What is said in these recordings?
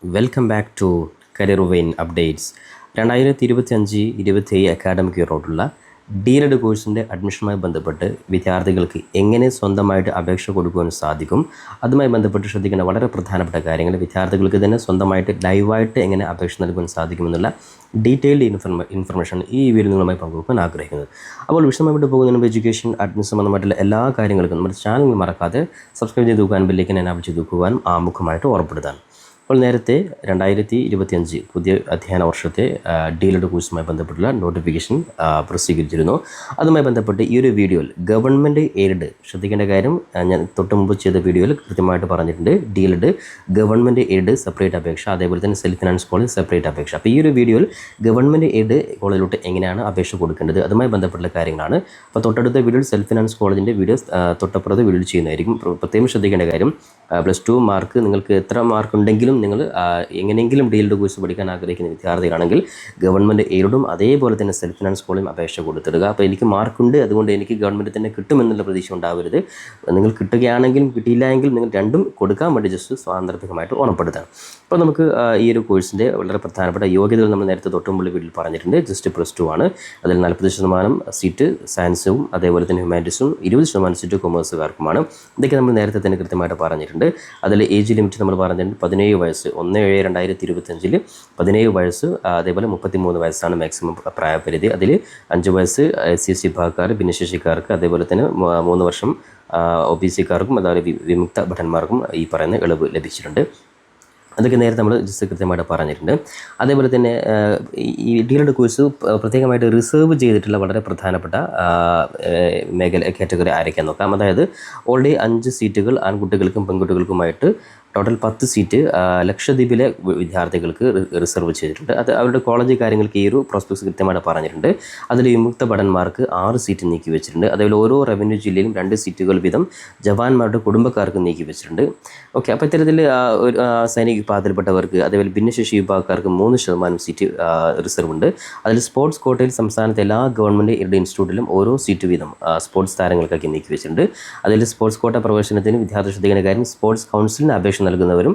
Welcome back to career vein updates. 2025-27 academic ഇയറോട്ടുള്ള DElEd കോഴ്സിൻ്റെ അഡ്മിഷനുമായി ബന്ധപ്പെട്ട് വിദ്യാർത്ഥികൾക്ക് എങ്ങനെ സ്വന്തമായിട്ട് അപേക്ഷ കൊടുക്കുവാൻ സാധിക്കും, അതുമായി ബന്ധപ്പെട്ട് ശ്രദ്ധിക്കേണ്ട വളരെ പ്രധാനപ്പെട്ട കാര്യങ്ങൾ, വിദ്യാർത്ഥികൾക്ക് തന്നെ സ്വന്തമായിട്ട് ലൈവായിട്ട് എങ്ങനെ അപേക്ഷ നൽകുവാൻ സാധിക്കുമെന്നുള്ള ഡീറ്റെയിൽഡ് ഇൻഫർമേഷൻ ഈ വീഡിയോ നിങ്ങളുമായി പങ്കുവെക്കാൻ ആഗ്രഹിക്കുന്നത്. അപ്പോൾ വിശദമായിട്ട് പോകുന്നതിന് മുമ്പ് എഡ്യൂക്കേഷൻ അഡ്മിഷൻ സംബന്ധമായിട്ടുള്ള എല്ലാ കാര്യങ്ങൾക്കും നമ്മുടെ ചാനൽ മറക്കാതെ സബ്സ്ക്രൈബ് ചെയ്ത് നോക്കാൻ, ബെല്ലേക്ക് എനാബിൾ ചെയ്ത് നോക്കുവാനും ആമുഖമായിട്ട് ഓർപ്പെടുത്താൻ. അപ്പോൾ നേരത്തെ 2025 പുതിയ അധ്യയന വർഷത്തെ ഡീലഡ് കോഴ്സുമായി ബന്ധപ്പെട്ടുള്ള നോട്ടിഫിക്കേഷൻ പ്രസിദ്ധീകരിച്ചിരുന്നു. അതുമായി ബന്ധപ്പെട്ട് ഈ ഒരു വീഡിയോയിൽ ഗവൺമെൻറ് എയ്ഡ് ശ്രദ്ധിക്കേണ്ട കാര്യം ഞാൻ തൊട്ട് മുമ്പ് ചെയ്ത വീഡിയോയിൽ കൃത്യമായിട്ട് പറഞ്ഞിട്ടുണ്ട്. ഡീലഡ് ഗവൺമെൻറ് എയ്ഡ് സെപ്പറേറ്റ് അപേക്ഷ, അതേപോലെ തന്നെ സെൽഫ് ഫിനാൻസ് കോളേജ് സെപ്പറേറ്റ് അപേക്ഷ. അപ്പോൾ ഈ ഒരു വീഡിയോയിൽ ഗവൺമെൻറ് എയ്ഡ് കോളേജിലോട്ട് എങ്ങനെയാണ് അപേക്ഷ കൊടുക്കേണ്ടത് അതുമായി ബന്ധപ്പെട്ടുള്ള കാര്യങ്ങളാണ്. അപ്പോൾ തൊട്ടടുത്ത വീഡിയോയിൽ സെൽഫ് ഫിനാൻസ് കോളേജിൻ്റെ വീഡിയോസ് തൊട്ടപ്പുറത്ത് വീഡിയോ ചെയ്യുന്നതായിരിക്കും. പ്രത്യേകം ശ്രദ്ധിക്കേണ്ട കാര്യം, +2 മാർക്ക് നിങ്ങൾക്ക് എത്ര മാർക്ക് ഉണ്ടെങ്കിലും നിങ്ങൾ എങ്ങനെയെങ്കിലും ഡീലഡ് കോഴ്സ് പഠിക്കാൻ ആഗ്രഹിക്കുന്ന വിദ്യാർത്ഥികളാണെങ്കിൽ ഗവൺമെൻറ് എയ്ഡും അതേപോലെ തന്നെ സെൽഫ് ഫിനാൻസ് കോളേജും അപേക്ഷ കൊടുത്തിടുക. അപ്പോൾ എനിക്ക് മാർക്കുണ്ട്, അതുകൊണ്ട് എനിക്ക് ഗവൺമെൻറ് തന്നെ കിട്ടുമെന്നുള്ള പ്രതീക്ഷ ഉണ്ടാവരുത്. നിങ്ങൾ കിട്ടുകയാണെങ്കിലും കിട്ടിയില്ല എങ്കിൽ നിങ്ങൾ രണ്ടും കൊടുക്കാൻ വേണ്ടി ജസ്റ്റ് സാന്ദർഭികമായിട്ട് ഓർമ്മപ്പെടുത്താം. അപ്പോൾ നമുക്ക് ഈ ഒരു കോഴ്സിൻ്റെ വളരെ പ്രധാനപ്പെട്ട യോഗ്യതകൾ നമ്മൾ നേരത്തെ തൊട്ടുമുള്ള വീട്ടിൽ പറഞ്ഞിട്ടുണ്ട്. ജസ്റ്റ് +2 ആണ്. അതിൽ 40% സീറ്റ് സയൻസും അതേപോലെ തന്നെ ഹ്യൂമാനിറ്റീസും, 20% സീറ്റ് കൊമേഴ്സുകാർക്കുമാണ്. ഇതൊക്കെ നമ്മൾ നേരത്തെ തന്നെ കൃത്യമായിട്ട് പറഞ്ഞിട്ടുണ്ട്. അതിൽ ഏജ് ലിമിറ്റ് നമ്മൾ പറഞ്ഞിട്ടുണ്ട് 17 വയസ്സ്. 1/7/2025 17 വയസ്സ്, അതേപോലെ 33 വയസ്സാണ് മാക്സിമം പ്രായപരിധി. അതിൽ 5 വയസ്സ് SC വിഭാഗക്കാർ, ഭിന്നശേഷിക്കാർക്ക്, അതേപോലെ തന്നെ 3 വർഷം OBC-ക്കാർക്കും അതുപോലെ വിമുക്ത ഭടന്മാർക്കും ഈ പറയുന്ന ഇളവ് ലഭിച്ചിട്ടുണ്ട്. അതൊക്കെ നേരത്തെ നമ്മൾ ജസ്റ്റ് കൃത്യമായിട്ട് പറഞ്ഞിട്ടുണ്ട്. അതേപോലെ തന്നെ ഈ ഡീലഡ് കോഴ്സ് പ്രത്യേകമായിട്ട് റിസർവ് ചെയ്തിട്ടുള്ള വളരെ പ്രധാനപ്പെട്ട കാറ്റഗറി ആരൊക്കെയാണെന്ന് നോക്കാം. അതായത് ഓൾറെഡി 5 സീറ്റുകൾ ആൺകുട്ടികൾക്കും പെൺകുട്ടികൾക്കുമായിട്ട് ടോട്ടൽ 10 സീറ്റ് ലക്ഷദ്വീപിലെ വിദ്യാർത്ഥികൾക്ക് റിസർവ് ചെയ്തിട്ടുണ്ട്. അത് അവരുടെ കോളേജ് കാര്യങ്ങൾക്ക് ഈ ഒരു പ്രോസ്പെക്ട്സ് കൃത്യമായിട്ട് പറഞ്ഞിട്ടുണ്ട്. അതിൽ വിമുക്ത ഭടന്മാർക്ക് 6 സീറ്റ് നീക്കി വെച്ചിട്ടുണ്ട്. അതേപോലെ ഓരോ റവന്യൂ ജില്ലയിലും 2 സീറ്റുകൾ വീതം ജവാന്മാരുടെ കുടുംബക്കാർക്ക് നീക്കി വെച്ചിട്ടുണ്ട്. ഓക്കെ, അപ്പോൾ ഇത്തരത്തിൽ സൈനിക വിഭാഗത്തിൽപ്പെട്ടവർക്ക്, അതേപോലെ ഭിന്നശേഷി വിഭാഗക്കാർക്ക് 3% സീറ്റ് റിസർവ് ഉണ്ട്. അതിൽ സ്പോർട്സ് കോട്ടയിൽ സംസ്ഥാനത്തെ എല്ലാ ഗവൺമെൻറ് എയ്ഡ് ഇൻസ്റ്റിറ്റ്യൂട്ടിലും ഓരോ സീറ്റ് വീതം സ്പോർട്സ് താരങ്ങൾക്കൊക്കെ നീക്കി വെച്ചിട്ടുണ്ട്. അതിൽ സ്പോർട്സ് കോട്ട പ്രവേശനത്തിന് വിദ്യാർത്ഥി ശ്രദ്ധിക്കുന്ന കാര്യം, സ്പോർട്സ് കൗൺസിലിന് അപേക്ഷ നൽകുന്നവരും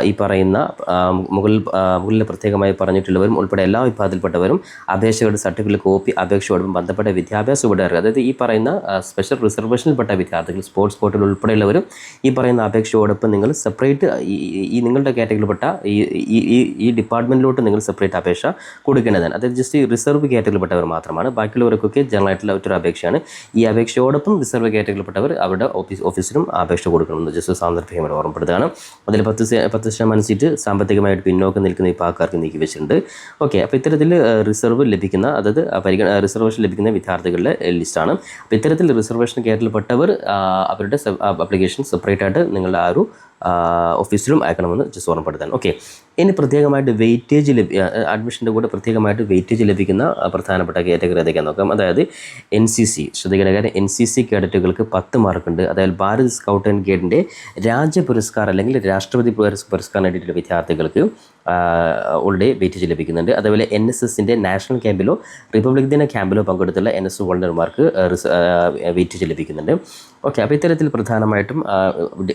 ഈ പറയുന്ന മുകളിൽ പ്രത്യേകമായി പറഞ്ഞിട്ടുള്ളവരും ഉൾപ്പെടെ എല്ലാ വിഭാഗത്തിൽപ്പെട്ടവരും അപേക്ഷകളുടെ സർട്ടിഫിക്കറ്റ് കോപ്പി അപേക്ഷയോടൊപ്പം ബന്ധപ്പെട്ട വിദ്യാഭ്യാസ ഉപകരണം, അതായത് ഈ പറയുന്ന സ്പെഷ്യൽ റിസർവേഷനിൽപ്പെട്ട വിദ്യാർത്ഥികൾ, സ്പോർട്സ് കോട്ടയിൽ ഉൾപ്പെടെയുള്ളവരും ഈ പറയുന്ന അപേക്ഷയോടൊപ്പം നിങ്ങൾ സെപ്പറേറ്റ് ഈ നിങ്ങളുടെ കാറ്റഗറിയിൽപ്പെട്ട ഈ ഡിപ്പാർട്ട്മെൻറ്റിലോട്ട് നിങ്ങൾ സെപ്പറേറ്റ് അപേക്ഷ കൊടുക്കേണ്ടതാണ്. അതായത് ജസ്റ്റ് റിസർവ് കാറ്റഗറിയിൽപ്പെട്ടവർ മാത്രമാണ്. ബാക്കിയുള്ളവർക്കൊക്കെ ജനറൽ ആയിട്ടുള്ള ഒരു അപേക്ഷയാണ്. ഈ അപേക്ഷയോടൊപ്പം റിസർവ് കാറ്റഗറിയിൽപ്പെട്ടവർ അവരുടെ ഓഫീസിലും അപേക്ഷ കൊടുക്കണമെന്ന് ജസ്റ്റ് സാന്ദർഭികമായി ഓർമ്മപ്പെടുത്തുകയാണ്. അതിൽ 10% സീറ്റ് സാമ്പത്തികമായിട്ട് പിന്നോക്കം നിൽക്കുന്ന വിഭാഗക്കാർക്ക് നീക്കി വെച്ചിട്ടുണ്ട്. ഓക്കെ, അപ്പോൾ ഇത്തരത്തിൽ റിസർവ് ലഭിക്കുന്ന, അതായത് റിസർവേഷൻ ലഭിക്കുന്ന വിദ്യാർത്ഥികളുടെ ലിസ്റ്റാണ്. അപ്പോൾ ഇത്തരത്തിൽ റിസർവേഷൻ കാറ്റഗറിയിൽപ്പെട്ടവർ അവരുടെ ആപ്ലിക്കേഷൻ സെപ്പറേറ്റ് ആയിട്ട് നിങ്ങളുടെ ആ ഒരു ഓഫീസിലും അയക്കണമെന്ന് ജസ്റ്റ് ഓർമ്മപ്പെടുത്താൻ. ഓക്കെ, ഇനി പ്രത്യേകമായിട്ട് വെയിറ്റേജ് അഡ്മിഷൻ്റെ കൂടെ പ്രത്യേകമായിട്ട് വെയിറ്റേജ് ലഭിക്കുന്ന പ്രധാനപ്പെട്ട കാറ്റഗറി ഏതൊക്കെയാണെന്ന് നോക്കാം. അതായത് NCC ശ്രദ്ധിക്കേണ്ട കാര്യം, NCC കേഡറ്റുകൾക്ക് 10 മാർക്കുണ്ട്. അതായത് ഭാരത് സ്കൗട്ട് ആൻഡ് ഗൈഡിൻ്റെ രാജ്യ പുരസ്കാരം അല്ലെങ്കിൽ രാഷ്ട്രപതി പുരസ്കാരം നേടിയിട്ടുള്ള വിദ്യാർത്ഥികൾക്ക് ഓൾറെഡി വെയിറ്റേജ് ലഭിക്കുന്നുണ്ട്. അതേപോലെ NSSൻ്റെ നാഷണൽ ക്യാമ്പിലോ റിപ്പബ്ലിക് ദിന ക്യാമ്പിലോ പങ്കെടുത്തുള്ള NSS വോളണ്ടിയർമാർക്ക് വെയിറ്റേജ് ലഭിക്കുന്നുണ്ട്. ഓക്കെ, അപ്പോൾ ഇത്തരത്തിൽ പ്രധാനമായിട്ടും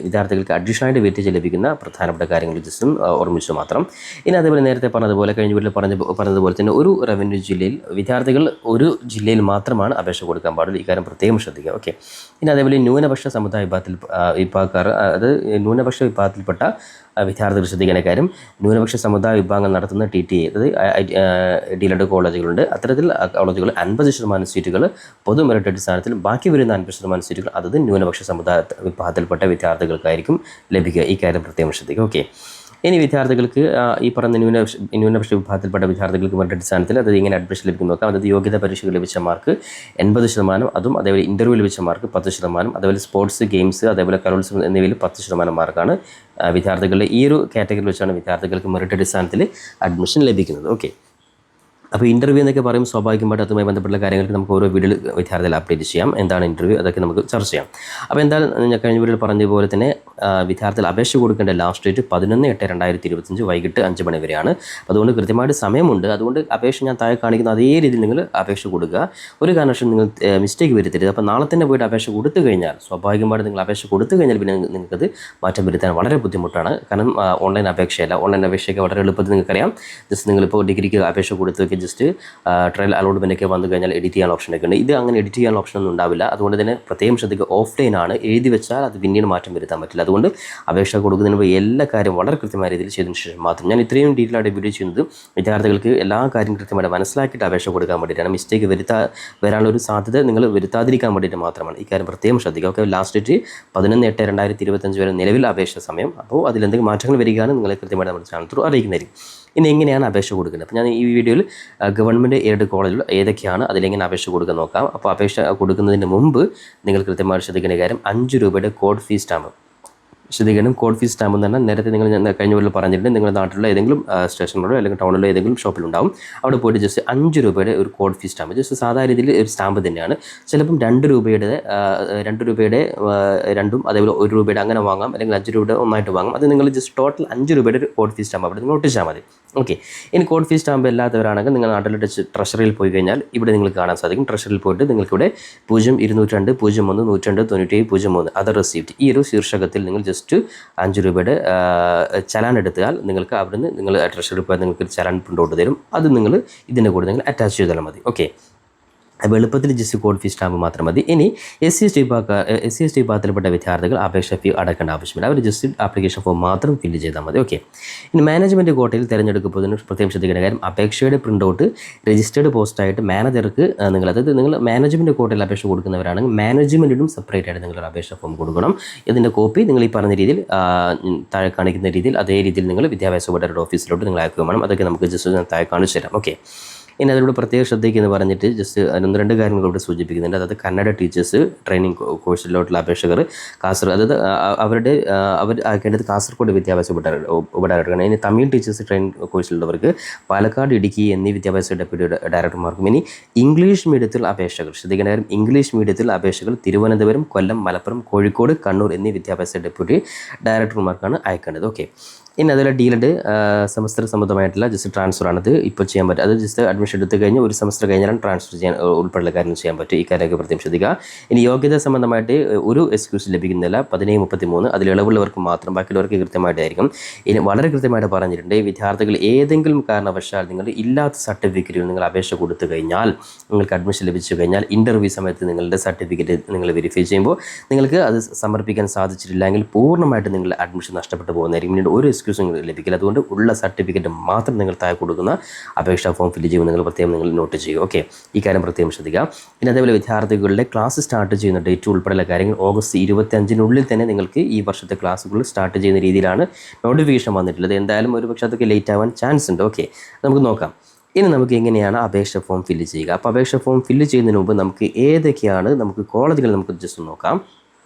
വിദ്യാർത്ഥികൾക്ക് അഡീഷണലായിട്ട് വെയിറ്റേജ് ലഭിക്കുന്ന പ്രധാനപ്പെട്ട കാര്യങ്ങൾ ജസ്റ്റും ഓർമ്മിച്ചു മാത്രം. ഇനി അതേപോലെ നേരത്തെ പറഞ്ഞതുപോലെ, കഴിഞ്ഞ വീട്ടിൽ പറഞ്ഞതുപോലെ തന്നെ ഒരു റവന്യൂ ജില്ലയിൽ വിദ്യാർത്ഥികൾ ഒരു ജില്ലയിൽ മാത്രമാണ് അപേക്ഷ കൊടുക്കാൻ പാടുള്ളൂ. ഇക്കാര്യം പ്രത്യേകം ശ്രദ്ധിക്കുക. ഓക്കെ, ഇനി അതേപോലെ ന്യൂനപക്ഷ സമുദായ വിഭാഗക്കാർ, അത് ന്യൂനപക്ഷ വിഭാഗത്തിൽപ്പെട്ട വിദ്യാർത്ഥികൾ ശ്രദ്ധിക്കേണ്ട കാര്യം, ന്യൂനപക്ഷ സമുദായ വിഭാഗങ്ങൾ നടത്തുന്ന TTA, അതായത് ഡീലഡ് കോളേജുകളുണ്ട്. അത്തരത്തിൽ കോളേജുകൾ 50% സീറ്റുകൾ പൊതു മെറിറ്റ് അടിസ്ഥാനത്തിൽ, ബാക്കി വരുന്ന 50% സീറ്റുകൾ അതത് ന്യൂനപക്ഷ സമുദായ വിഭാഗത്തിൽപ്പെട്ട വിദ്യാർത്ഥികൾക്കായിരിക്കും ലഭിക്കുക. ഈ കാര്യം പ്രത്യേകം ശ്രദ്ധിക്കുക. ഓക്കെ, ഇനി വിദ്യാർത്ഥികൾക്ക് ഈ പറഞ്ഞ ന്യൂനപക്ഷ വിഭാഗത്തിൽപ്പെട്ട വിദ്യാർത്ഥികൾക്ക് മെറിറ്റ് അടിസ്ഥാനത്തിൽ അത് ഇങ്ങനെ അഡ്മിഷൻ ലഭിക്കും നോക്കാം. അതായത് യോഗ്യതാ പരീക്ഷകൾ ലഭിച്ച മാർക്ക് 80%, അതും അതേപോലെ ഇൻ്റർവ്യൂ ലഭിച്ച മാർക്ക് 10%, അതേപോലെ സ്പോർട്സ്, ഗെയിംസ്, അതേപോലെ കലോത്സവം എന്നിവയിൽ 10% മാർക്കാണ് വിദ്യാർത്ഥികളുടെ ഈ ഒരു കാറ്റഗറിയിൽ വെച്ചാണ് വിദ്യാർത്ഥികൾക്ക് മെറിറ്റ് അടിസ്ഥാനത്തിൽ അഡ്മിഷൻ ലഭിക്കുന്നത്. ഓക്കെ, അപ്പോൾ ഇൻ്റർവ്യൂ എന്നൊക്കെ പറയും സ്വാഭാവികമായിട്ട് അതുമായി ബന്ധപ്പെട്ട കാര്യങ്ങൾക്ക് നമുക്ക് ഓരോ വീഡിയോയിൽ വിദ്യാർത്ഥികൾ അപ്ഡേറ്റ് ചെയ്യാം. എന്താണ് ഇൻ്റർവ്യൂ അതൊക്കെ നമുക്ക് ചർച്ച ചെയ്യാം. അപ്പോൾ എന്തായാലും ഞാൻ കഴിഞ്ഞ വീഡിയോയിൽ പറഞ്ഞതുപോലെ തന്നെ വിദ്യാർത്ഥികൾ അപേക്ഷ കൊടുക്കേണ്ട ലാസ്റ്റ് ഡേറ്റ് 11/8/2025 വൈകിട്ട് 5 മണി വരെയാണ്. അതുകൊണ്ട് കൃത്യമായിട്ട് സമയമുണ്ട്. അതുകൊണ്ട് അപേക്ഷ ഞാൻ താഴെ കാണിക്കുന്ന അതേ രീതിയിൽ നിങ്ങൾ അപേക്ഷ കൊടുക്കുക. ഒരു കാരണവശാലും നിങ്ങൾ മിസ്റ്റേക്ക് വരുത്തരുത്. അപ്പോൾ നാളെ തന്നെ പോയിട്ട് അപേക്ഷ കൊടുത്തു കഴിഞ്ഞാൽ സ്വാഭാവികമായിട്ട് നിങ്ങൾ അപേക്ഷ കൊടുത്തു കഴിഞ്ഞാൽ പിന്നെ നിങ്ങൾക്കത് മാറ്റം വരുത്താൻ വളരെ ബുദ്ധിമുട്ടാണ്. കാരണം ഓൺലൈൻ അപേക്ഷയല്ല. ഓൺലൈൻ അപേക്ഷയൊക്കെ വളരെ എളുപ്പത്തിൽ നിങ്ങൾക്കറിയാം. ജസ്റ്റ് നിങ്ങളിപ്പോൾ ഡിഗ്രിക്ക് അപേക്ഷ കൊടുത്തൊക്കെ ജസ്റ്റ് ട്രയൽ അലോട്ട്മെൻ്റ് ഒക്കെ വന്നു കഴിഞ്ഞാൽ എഡിറ്റ് ചെയ്യാൻ ഓപ്ഷനൊക്കെ ഉണ്ട്. ഇത് അങ്ങനെ എഡിറ്റ് ചെയ്യാൻ ഓപ്ഷനൊന്നും ഉണ്ടാവില്ല. അതുകൊണ്ട് തന്നെ പ്രത്യേകം ശ്രദ്ധിക്കുക. ഓഫ്ലൈൻ ആണ്, എഴുതി വെച്ചാൽ അത് പിന്നീട് മാറ്റം വരുത്താൻ പറ്റില്ല. അതുകൊണ്ട് അപേക്ഷ കൊടുക്കുന്നതിന് മുമ്പ് എല്ലാ കാര്യം വളരെ കൃത്യമായ രീതിയിൽ ചെയ്തതിന് ശേഷം മാത്രം. ഞാൻ ഇത്രയും ഡീറ്റെയിൽ ആയിട്ട് വീഡിയോ ചെയ്യുന്നത് വിദ്യാർത്ഥികൾക്ക് എല്ലാ കാര്യം കൃത്യമായിട്ട് മനസ്സിലാക്കിയിട്ട് അപേക്ഷ കൊടുക്കാൻ വേണ്ടിയിട്ടാണ്. മിസ്റ്റേക്ക് വരാനുള്ള ഒരു സാധ്യത നിങ്ങൾ വരുത്താതിരിക്കാൻ വേണ്ടിയിട്ട് മാത്രമാണ്. ഈ കാര്യം പ്രത്യേകം ശ്രദ്ധിക്കുക. ഓക്കെ, ലാസ്റ്റ് ഡേറ്റ് 11/8/2025 വരെ നിലവിൽ അപേക്ഷ സമയം. അപ്പോൾ അതിലെന്തെങ്കിലും മാറ്റങ്ങൾ വരികയാണ് നിങ്ങളെ കൃത്യമായിട്ട് നമ്മുടെ ചാനൽ ത്രൂ അറിയിക്കുന്നതായിരിക്കും. ഇനി എങ്ങനെയാണ് അപേക്ഷ കൊടുക്കുന്നത്? അപ്പോൾ ഞാൻ ഈ വീഡിയോയിൽ ഗവൺമെൻറ് എയ്ഡഡ് കോളേജിൽ ഏതൊക്കെയാണ് അതിലെങ്ങനെ അപേക്ഷ കൊടുക്കാൻ നോക്കാം. അപ്പോൾ അപേക്ഷ കൊടുക്കുന്നതിന് മുമ്പ് നിങ്ങൾ കൃത്യമായിട്ട് ശ്രദ്ധിക്കേണ്ട കാര്യം 5 രൂപയുടെ കോഡ് ഫീസ് സ്റ്റാമ്പ് ശ്രദ്ധിക്കണം. കോഡ് ഫീസ് സ്റ്റാമ്പ് എന്ന് പറഞ്ഞാൽ നേരത്തെ നിങ്ങൾ കഴിഞ്ഞ വീട്ടിൽ പറഞ്ഞിട്ടുണ്ട്, നിങ്ങളുടെ നാട്ടിലുള്ള ഏതെങ്കിലും സ്റ്റേഷനിലോ അല്ലെങ്കിൽ ടൗണിലോ ഏതെങ്കിലും ഷോപ്പിലുണ്ടാവും. അവിടെ പോയിട്ട് ജസ്റ്റ് 5 രൂപയുടെ ഒരു കോഡ് ഫീസ് സ്റ്റാമ്പ്, ജസ്റ്റ് സാധാരണ രീതിയിൽ ഒരു സ്റ്റാമ്പ് തന്നെയാണ്. ചിലപ്പം 2 രൂപയുടെ രണ്ടും അതേപോലെ 1 രൂപയുടെ അങ്ങനെ വാങ്ങാം, അല്ലെങ്കിൽ 5 രൂപയുടെ ഒന്നായിട്ട് വാങ്ങാം. അത് നിങ്ങൾ ജസ്റ്റ് ടോട്ടൽ 5 രൂപയുടെ ഒരു കോഡ് ഫീസ് സ്റ്റാമ്പ് അവിടെ നിങ്ങൾ ഒട്ടിച്ചാൽ മതി. ഓക്കെ, ഇനി കോഡ് ഫീസ് സ്റ്റാമ്പ് ഇല്ലാത്തവരാണെങ്കിൽ നിങ്ങൾ നാട്ടിലെ ട്രഷറിയിൽ പോയി കഴിഞ്ഞാൽ ഇവിടെ നിങ്ങൾക്ക് കാണാൻ സാധിക്കും. ട്രഷറിയിൽ പോയിട്ട് നിങ്ങൾക്കിവിടെ 0202 01 102 97 03 അതർ റെസിപ്റ്റ് ഈ ഒരു ശീർഷകത്തിൽ നിങ്ങൾ ജസ്റ്റ് 5 രൂപയുടെ ചലാൻ എടുത്താൽ നിങ്ങൾക്ക് അവിടുന്ന് നിങ്ങൾ ട്രഷറിയിൽ പോയാൽ നിങ്ങൾക്ക് ചലാൻ പ്രിൻ്റ് ഔട്ട് തരും. അത് നിങ്ങൾ ഇതിൻ്റെ കൂടെ നിങ്ങൾ അറ്റാച്ച് ചെയ്താൽ മതി. ഓക്കെ, അപ്പോൾ എളുപ്പത്തിൽ ജസ്റ്റ് കോഡ് ഫീസ് സ്റ്റാമ്പ് മാത്രം മതി. ഇനി SC/ST വിഭാഗത്തിൽപ്പെട്ട വിദ്യാർത്ഥികൾ അപേക്ഷ ഫീ അടക്കേണ്ട ആവശ്യമില്ല. അവർ ജസ്റ്റ് ആപ്ലിക്കേഷൻ ഫോം മാത്രം ഫില്ല് ചെയ്താൽ മതി. ഓക്കെ, ഇനി മാനേജ്മെൻറ്റ് കോട്ടയിൽ തിരഞ്ഞെടുക്കപ്പെടുന്നതിന് പ്രത്യേകം ശ്രദ്ധിക്കേണ്ട കാര്യം അപേക്ഷയുടെ പ്രിൻ്റ് ഔട്ട് രജിസ്റ്റേർഡ് പോസ്റ്റായിട്ട് മാനേജർക്ക് നിങ്ങൾ മാനേജ്മെൻറ്റ് കോട്ടയിൽ അപേക്ഷ കൊടുക്കുന്നവരാണെങ്കിൽ മാനേജ്മെൻറ്റിനും സെപ്പറേറ്റ് ആയിട്ട് നിങ്ങളൊരു അപേക്ഷ ഫോം കൊടുക്കണം. ഇതിൻ്റെ കോപ്പി നിങ്ങൾ ഈ പറഞ്ഞ രീതിയിൽ താഴെ കാണിക്കുന്ന രീതിയിൽ അതേ രീതിയിൽ നിങ്ങൾ വിദ്യാഭ്യാസ വകുപ്പിൻ്റെ ഓഫീസിലോട്ട് നിങ്ങൾ അയക്കുക വേണം. അതൊക്കെ നമുക്ക് ജസ്റ്റ് താഴെ കാണിച്ചു തരാം. ഓക്കെ, ഇനി അതിലൂടെ പ്രത്യേകം ശ്രദ്ധിക്കുമെന്ന് പറഞ്ഞിട്ട് ജസ്റ്റ് 1-2 കാര്യങ്ങൾ ഇവിടെ സൂചിപ്പിക്കുന്നുണ്ട്. അതായത് കന്നഡ ടീച്ചേഴ്സ് ട്രെയിനിങ് കോഴ്സിലോട്ടുള്ള അപേക്ഷകർ അതായത് അവർ അയക്കേണ്ടത് കാസർഗോഡ് വിദ്യാഭ്യാസ ഉപഡയറക്ടറാണ്. ഇനി തമിഴ് ടീച്ചേഴ്സ് ട്രെയിനിങ് കോഴ്സിലുള്ളവർക്ക് പാലക്കാട്, ഇടുക്കി എന്നീ വിദ്യാഭ്യാസ ഡെപ്യൂട്ടി ഡയറക്ടർമാർക്കും. ഇനി ഇംഗ്ലീഷ് മീഡിയത്തിൽ അപേക്ഷകൾ ശ്രദ്ധിക്കേണ്ട കാര്യം ഇംഗ്ലീഷ് മീഡിയത്തിൽ അപേക്ഷകൾ തിരുവനന്തപുരം, കൊല്ലം, മലപ്പുറം, കോഴിക്കോട്, കണ്ണൂർ എന്നീ വിദ്യാഭ്യാസ ഡെപ്യൂട്ടി ഡയറക്ടർമാർക്കാണ് അയക്കേണ്ടത്. ഓക്കെ, ഇനി അതിൽ ഡീലഡ് സെമസ്റ്റർ സംബന്ധമായിട്ടുള്ള ജസ്റ്റ് ട്രാൻസ്ഫറാണത് ഇപ്പോൾ ചെയ്യാൻ പറ്റും. അത് ജസ്റ്റ് അഡ്മിഷൻ എടുത്തു കഴിഞ്ഞ് ഒരു സെമസ്റ്റർ കഴിഞ്ഞാൽ ട്രാൻസ്ഫർ ചെയ്യാൻ ഉൾപ്പെടെയുള്ള കാര്യങ്ങൾ ചെയ്യാൻ പറ്റും. ഈ കാര്യമൊക്കെ പ്രത്യേകം ശ്രദ്ധിക്കുക. ഇനി യോഗ്യത സംബന്ധമായിട്ട് ഒരു എക്സ്ക്യൂസ് ലഭിക്കുന്നില്ല. 1733 അതിൽ ഇളവുള്ളവർക്ക് മാത്രം, ബാക്കിയുള്ളവർക്ക് കൃത്യമായിട്ടായിരിക്കും. ഇനി വളരെ കൃത്യമായിട്ട് പറഞ്ഞിട്ടുണ്ട്, വിദ്യാർത്ഥികൾ ഏതെങ്കിലും കാരണവശാൽ നിങ്ങൾ ഇല്ലാത്ത സർട്ടിഫിക്കറ്റുകൾ നിങ്ങൾ അപേക്ഷ കൊടുത്തു കഴിഞ്ഞാൽ നിങ്ങൾക്ക് അഡ്മിഷൻ ലഭിച്ചു കഴിഞ്ഞാൽ ഇൻ്റർവ്യൂ സമയത്ത് നിങ്ങളുടെ സർട്ടിഫിക്കറ്റ് നിങ്ങൾ വെരിഫൈ ചെയ്യുമ്പോൾ നിങ്ങൾക്ക് അത് സമർപ്പിക്കാൻ സാധിച്ചിട്ടില്ലെങ്കിൽ പൂർണ്ണമായിട്ട് നിങ്ങളുടെ അഡ്മിഷൻ നഷ്ടപ്പെട്ടു പോകുന്നതായിരിക്കും. പിന്നീട് ഒരു എക്സ്ക്യൂസും ലഭിക്കില്ല. അതുകൊണ്ട് ഉള്ള സർട്ടിഫിക്കറ്റ് മാത്രം നിങ്ങൾ താഴെ കൊടുക്കുന്ന അപേക്ഷാ ഫോം ഫില്ല് ചെയ്യുമ്പോൾ നിങ്ങൾ പ്രത്യേകം നിങ്ങൾ നോട്ട് ചെയ്യുക. ഓക്കെ, ഈ കാര്യം പ്രത്യേകം ശ്രദ്ധിക്കുക. പിന്നെ അതേപോലെ വിദ്യാർത്ഥികളുടെ ക്ലാസ് സ്റ്റാർട്ട് ചെയ്യുന്ന ഡേറ്റ് ഉൾപ്പെടെയുള്ള കാര്യങ്ങൾ ഓഗസ്റ്റ് 25 തന്നെ നിങ്ങൾക്ക് ഈ വർഷത്തെ ക്ലാസ്സുകൾ സ്റ്റാർട്ട് ചെയ്യുന്ന രീതിയിലാണ് നോട്ടിഫിക്കേഷൻ വന്നിട്ടുള്ളത്. എന്തായാലും ഒരു പക്ഷേ അതൊക്കെ ലേറ്റ് ആവാൻ ചാൻസ് ഉണ്ട്. ഓക്കെ, നമുക്ക് നോക്കാം. ഇനി നമുക്ക് എങ്ങനെയാണ് അപേക്ഷ ഫോം ഫില്ല് ചെയ്യുക. അപ്പോൾ അപേക്ഷ ഫോം ഫില്ല് ചെയ്യുന്നതിന് മുമ്പ് നമുക്ക് ഏതൊക്കെയാണ് നമുക്ക് കോളേജുകൾ നമുക്ക് ജസ്റ്റ് നോക്കാം.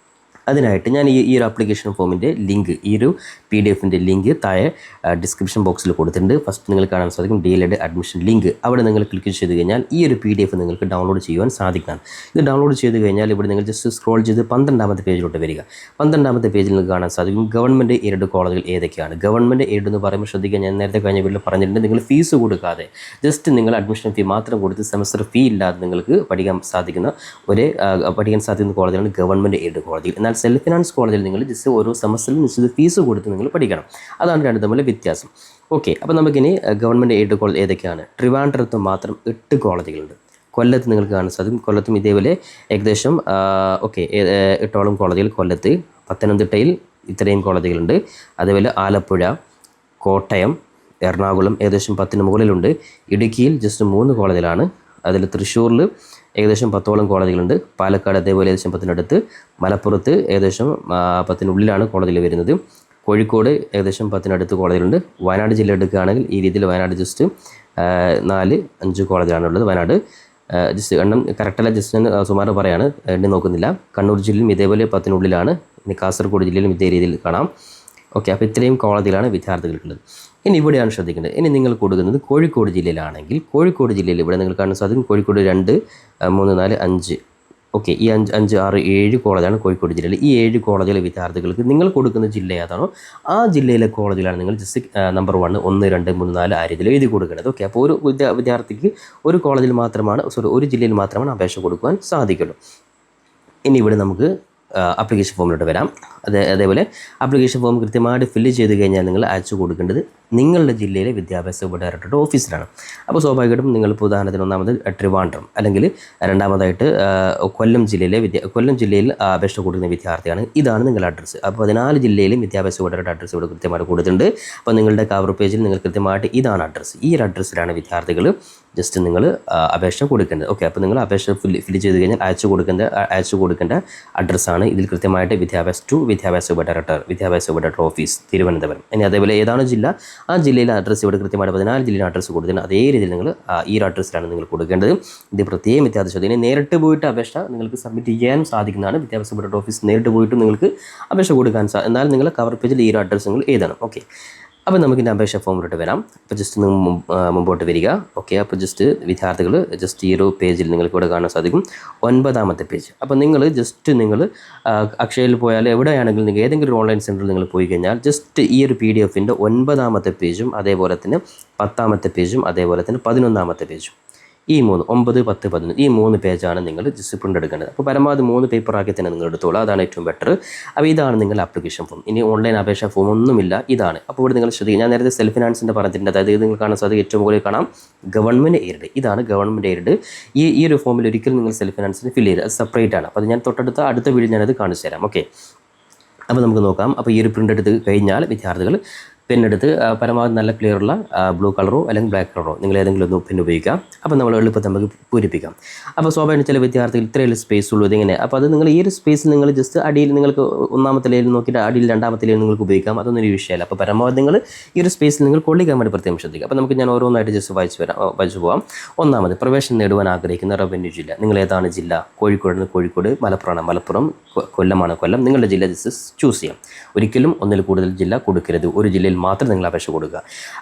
അതിനായിട്ട് ഞാൻ ഈ ഒരു ആപ്ലിക്കേഷൻ ഫോമിൻ്റെ ലിങ്ക്, ഈ ഒരു PDF-ൻ്റെ ലിങ്ക് താഴെ ഡിസ്ക്രിപ്ഷൻ ബോക്സിൽ കൊടുത്തിട്ടുണ്ട്. ഫസ്റ്റ് നിങ്ങൾ കാണാൻ സാധിക്കും DLED അഡ്മിഷൻ ലിങ്ക്. അവിടെ നിങ്ങൾ ക്ലിക്ക് ചെയ്ത് കഴിഞ്ഞാൽ ഈ ഒരു PDF നിങ്ങൾക്ക് ഡൗൺലോഡ് ചെയ്യുവാൻ സാധിക്കുന്നതാണ്. ഇത് ഡൗൺലോഡ് ചെയ്ത് കഴിഞ്ഞാൽ ഇവിടെ നിങ്ങൾ ജസ്റ്റ് സ്ക്രോൾ ചെയ്ത് 12ാമത്തെ പേജിലോട്ട് വരിക. 12ാമത്തെ പേജിൽ നിങ്ങൾക്ക് കാണാൻ സാധിക്കും ഗവൺമെൻറ് എയ്ഡഡ് കോളേജുകൾ ഏതൊക്കെയാണ്. ഗവൺമെൻറ് എയ്ഡ് എന്ന് പറയുമ്പോൾ ശ്രദ്ധിക്കുക, ഞാൻ നേരത്തെ കഴിഞ്ഞ വീട്ടിൽ പറഞ്ഞിട്ടുണ്ട്, നിങ്ങൾ ഫീസ് കൊടുക്കാതെ ജസ്റ്റ് നിങ്ങൾ അഡ്മിഷൻ ഫീ മാത്രം കൊടുത്ത് സെമസ്റ്റർ ഫീ ഇല്ലാതെ നിങ്ങൾക്ക് പഠിക്കാൻ സാധിക്കുന്ന കോളേജാണ് ഗവൺമെൻറ് എയ്ഡഡ് കോളേജുകൾ. എന്നാൽ സെൽഫ് ഫിനാൻസ് കോളേജിൽ നിങ്ങൾ ജസ്റ്റ് ഓരോ സെമസ്റ്ററിൽ നിശ്ചിത ഫീസ് കൊടുത്ത് നിങ്ങൾ പഠിക്കണം. അതാണ് രണ്ട് തമ്മിലെ വ്യത്യാസം. ഓക്കെ, അപ്പോൾ നമുക്കിനി ഗവൺമെൻറ് എയ്ഡഡ് കോളേജ് ഏതൊക്കെയാണ്. ട്രിവാൻഡ്രത്ത് മാത്രം 8 കോളേജുകളുണ്ട്. കൊല്ലത്ത് നിങ്ങൾക്ക് കാണാൻ സാധിക്കും. കൊല്ലത്തും ഇതേപോലെ ഏകദേശം 8ഓളം കോളേജുകൾ കൊല്ലത്ത്. പത്തനംതിട്ടയിൽ ഇത്രയും കോളേജുകളുണ്ട്. അതേപോലെ ആലപ്പുഴ, കോട്ടയം, എറണാകുളം ഏകദേശം 10 മുകളിലുണ്ട്. ഇടുക്കിയിൽ ജസ്റ്റ് 3 കോളേജിലാണ്. അതിൽ തൃശ്ശൂരിൽ ഏകദേശം 10ഓളം കോളേജുകളുണ്ട്. പാലക്കാട് അതേപോലെ ഏകദേശം 10-അടുത്ത്. മലപ്പുറത്ത് ഏകദേശം 10-നുള്ളിലാണ് കോളേജിൽ വരുന്നത്. കോഴിക്കോട് ഏകദേശം 10-അടുത്ത് കോളേജുകളുണ്ട്. വയനാട് ജില്ല എടുക്കുകയാണെങ്കിൽ ഈ രീതിയിൽ വയനാട് ജസ്റ്റ് 4-5 കോളേജിലാണുള്ളത്. വയനാട് ജസ്റ്റ് എണ്ണം കറക്റ്റല്ല, ജസ്റ്റ് ഞാൻ സുമാറ് പറയാണ്, എണ്ണി നോക്കുന്നില്ല. കണ്ണൂർ ജില്ലയിലും ഇതേപോലെ 10-നുള്ളിലാണ്. ഇനി കാസർഗോഡ് ജില്ലയിലും ഇതേ രീതിയിൽ കാണാം. ഓക്കെ, അപ്പോൾ ഇത്രയും കോളേജിലാണ് വിദ്യാർത്ഥികൾക്കുള്ളത്. ഇനി ഇവിടെയാണ് ശ്രദ്ധിക്കേണ്ടത്. ഇനി നിങ്ങൾ കൊടുക്കുന്നത് കോഴിക്കോട് ജില്ലയിലാണെങ്കിൽ കോഴിക്കോട് ജില്ലയിൽ ഇവിടെ നിങ്ങൾ കാണാൻ സാധിക്കും കോഴിക്കോട് 2, 3, 4, 5 ഓക്കെ ഈ 5, 5, 6, 7 കോളേജാണ് കോഴിക്കോട് ജില്ലയിൽ. ഈ 7 കോളേജിലെ വിദ്യാർത്ഥികൾക്ക് നിങ്ങൾ കൊടുക്കുന്ന ജില്ല ഏതാണോ ആ ജില്ലയിലെ കോളേജിലാണ് നിങ്ങൾ ജസ്റ്റ് നമ്പർ 1, 1, 2, 3, 4 ആ രീതിയിൽ എഴുതി കൊടുക്കുന്നത്. ഓക്കെ, അപ്പോൾ ഒരു വിദ്യാർത്ഥിക്ക് ഒരു കോളേജിൽ മാത്രമാണ് ഒരു ജില്ലയിൽ മാത്രമാണ് അപേക്ഷ കൊടുക്കുവാൻ സാധിക്കുള്ളൂ. ഇനി ഇവിടെ നമുക്ക് ആപ്ലിക്കേഷൻ ഫോമിലോട്ട് വരാം. അതേപോലെ ആപ്ലിക്കേഷൻ ഫോം കൃത്യമായിട്ട് ഫില്ല് ചെയ്ത് കഴിഞ്ഞാൽ നിങ്ങൾ അയച്ചു കൊടുക്കേണ്ടത് നിങ്ങളുടെ ജില്ലയിലെ വിദ്യാഭ്യാസ ഉപഡയറക്ടറുടെ ഓഫീസിലാണ്. അപ്പോൾ സ്വാഭാവികമായിട്ടും നിങ്ങളിപ്പോൾ ഉദാഹരണത്തിന് ഒന്നാമത് ട്രിവാൻഡ്രം അല്ലെങ്കിൽ രണ്ടാമതായിട്ട് കൊല്ലം ജില്ലയിൽ അപേക്ഷ കൊടുക്കുന്ന വിദ്യാർത്ഥിയാണ്. ഇതാണ് നിങ്ങളുടെ അഡ്രസ്സ്. അപ്പോൾ 14 ജില്ലയിലും വിദ്യാഭ്യാസ ഉപഡയറക്ടറുടെ അഡ്രസ്സ് ഇവിടെ കൃത്യമായിട്ട് കൊടുത്തിട്ടുണ്ട്. അപ്പോൾ നിങ്ങളുടെ കവർ പേജിൽ നിങ്ങൾ കൃത്യമായിട്ട് ഇതാണ് അഡ്രസ്സ്, ഈ ഒരു അഡ്രസ്സിലാണ് വിദ്യാർത്ഥികൾ ജസ്റ്റ് നിങ്ങൾ അപേക്ഷ കൊടുക്കേണ്ടത്. ഓക്കെ, അപ്പോൾ നിങ്ങൾ അപേക്ഷ ഫില്ല് ചെയ്ത് കഴിഞ്ഞാൽ അയച്ചു കൊടുക്കേണ്ട അഡ്രസ്സാണ് ഇതിൽ കൃത്യമായിട്ട് വിദ്യാഭ്യാസ ഉപഡയറക്ടർ ഓഫീസ് തിരുവനന്തപുരം. ഇനി അതേപോലെ ഏതാണ് ജില്ല ആ ജില്ലയിലെ അഡ്രസ്സ് ഇവിടെ കൃത്യമായിട്ട് 14 ജില്ലയിലെ അഡ്രസ്സ് കൊടുത്തിട്ടുണ്ട്. അതേ രീതിയിൽ നിങ്ങൾ ഈ ഒരു അഡ്രസ്സിലാണ് നിങ്ങൾ കൊടുക്കേണ്ടത്. ഇത് പ്രത്യേകം വിദ്യാർത്ഥി ശ്രദ്ധ. ഇനി നേരിട്ട് പോയിട്ട് അപേക്ഷ നിങ്ങൾക്ക് സബ്മിറ്റ് ചെയ്യാൻ സാധിക്കുന്നതാണ്. വിദ്യാഭ്യാസ ഉപഡയറക്ടർ ഓഫീസ് നേരിട്ട് പോയിട്ട് നിങ്ങൾക്ക് അപേക്ഷ കൊടുക്കാൻ എന്നാൽ നിങ്ങൾ കവർ പേജിൽ ഈ ഒരു അഡ്രസ്സ് നിങ്ങൾ എഴുതണം. ഓക്കെ, അപ്പോൾ നമുക്കിൻ്റെ അപേക്ഷ ഫോമിലോട്ട് വരാം. അപ്പോൾ ജസ്റ്റ് മുമ്പോട്ട് വരിക. ഓക്കെ, അപ്പോൾ ജസ്റ്റ് വിദ്യാർത്ഥികൾ ജസ്റ്റ് ഈ ഒരു പേജിൽ നിങ്ങൾക്ക് ഇവിടെ കാണാൻ സാധിക്കും 9ാമത്തെ പേജ്. അപ്പോൾ നിങ്ങൾ അക്ഷയയിൽ പോയാൽ എവിടെയാണെങ്കിലും നിങ്ങൾ ഏതെങ്കിലും ഒരു ഓൺലൈൻ സെൻറ്ററിൽ നിങ്ങൾ പോയി കഴിഞ്ഞാൽ ജസ്റ്റ് ഈ ഒരു PDF-ൻ്റെ 9ാമത്തെ പേജും അതേപോലെ തന്നെ 10ാമത്തെ പേജും അതേപോലെ തന്നെ 11ാമത്തെ പേജും ഈ 3 9, 10, 11 ഈ 3 പേജാണ് നിങ്ങൾ ജസ്റ്റ് പ്രിൻ്റ് എടുക്കേണ്ടത്. അപ്പോൾ പരമാവധി 3 പേപ്പറാക്കി തന്നെ നിങ്ങൾ എടുത്തോളൂ, അതാണ് ഏറ്റവും ബെറ്റർ. അപ്പോൾ ഇതാണ് നിങ്ങളുടെ ആപ്ലിക്കേഷൻ ഫോം. ഇനി ഓൺലൈൻ അപേക്ഷ ഫോം ഒന്നുമില്ല, ഇതാണ്. അപ്പോൾ ഇവിടെ നിങ്ങൾ ശ്രദ്ധിക്കുക, ഞാൻ നേരത്തെ സെൽഫ് ഫിനാൻസിൻ്റെ പറഞ്ഞിട്ടുണ്ട്. അതായത് ഇത് നിങ്ങൾ കാണാൻ സാധിക്കും ഏറ്റവും മുകളിൽ കാണാം ഗവൺമെൻറ് എയ്ഡ്. ഇതാണ് ഗവൺമെൻറ് എയ്ഡ്. ഈ ഒരു ഫോമിൽ ഒരിക്കലും നിങ്ങൾ സെൽഫ് ഫിനാൻസിന് ഫില്ല് ചെയ്ത് അത് സെപ്പറേറ്റ് ആണ്. അപ്പോൾ അത് ഞാൻ അടുത്ത വീഡിയോ ഞാനത് കാണിച്ചു തരാം. ഓക്കെ, അപ്പോൾ നമുക്ക് നോക്കാം. അപ്പോൾ ഈ ഒരു പ്രിൻ്റ് എടുത്ത് കഴിഞ്ഞാൽ വിദ്യാർത്ഥികൾ പെണ്ണെടുത്ത് പരമാവധി നല്ല ക്ലിയറുള്ള ബ്ലൂ കളറോ അല്ലെങ്കിൽ ബ്ലാക്ക് കളറോ നിങ്ങൾ ഏതെങ്കിലും ഒന്ന് പെണ്ണ് ഉപയോഗിക്കാം. അപ്പോൾ നമ്മൾ എളുപ്പത്തിൽ നമുക്ക് പൂരിപ്പിക്കാം. അപ്പോൾ സ്വാഭാവികം ചില വിദ്യാർത്ഥികൾ ഇത്രയുള്ള സ്പേസ് ഉള്ളൂ ഇതിങ്ങനെ. അപ്പോൾ അത് നിങ്ങൾ ഈ ഒരു സ്പേസിൽ നിങ്ങൾ ജസ്റ്റ് അടിയിൽ നിങ്ങൾക്ക് 1ാമത്തെ ലൈനിൽ നോക്കിയിട്ട് അടിയിൽ 2ാമത്തെ ലൈനിൽ നിങ്ങൾക്ക് ഉപയോഗിക്കാം. അതൊന്നും ഒരു വിഷയമല്ല. അപ്പോൾ പരമാവധി നിങ്ങൾ ഈ ഒരു സ്പേസിൽ നിങ്ങൾ കൊള്ളിക്കാൻ വേണ്ടി പ്രത്യേകം ശ്രദ്ധിക്കുക. അപ്പോൾ നമുക്ക് ഞാൻ ഓരോന്നായിട്ട് ജസ്റ്റ് വായിച്ചു പോകാം. 1ാമത് പ്രവേശനം നേടുവാൻ ആഗ്രഹിക്കുന്ന റവന്യൂ ജില്ല. നിങ്ങൾ ഏതാണ് ജില്ല? കോഴിക്കോട്, മലപ്പുറം, കൊല്ലമാണ് കൊല്ലം. നിങ്ങളുടെ ജില്ല ജസ്റ്റ് ചൂസ് ചെയ്യാം. ഒരിക്കലും ഒന്നിൽ കൂടുതൽ ജില്ല കൊടുക്കരുത്. ഒരു ജില്ലയിൽ മാത്രം നിങ്ങൾ അപേക്ഷ കൊടുക്കുക.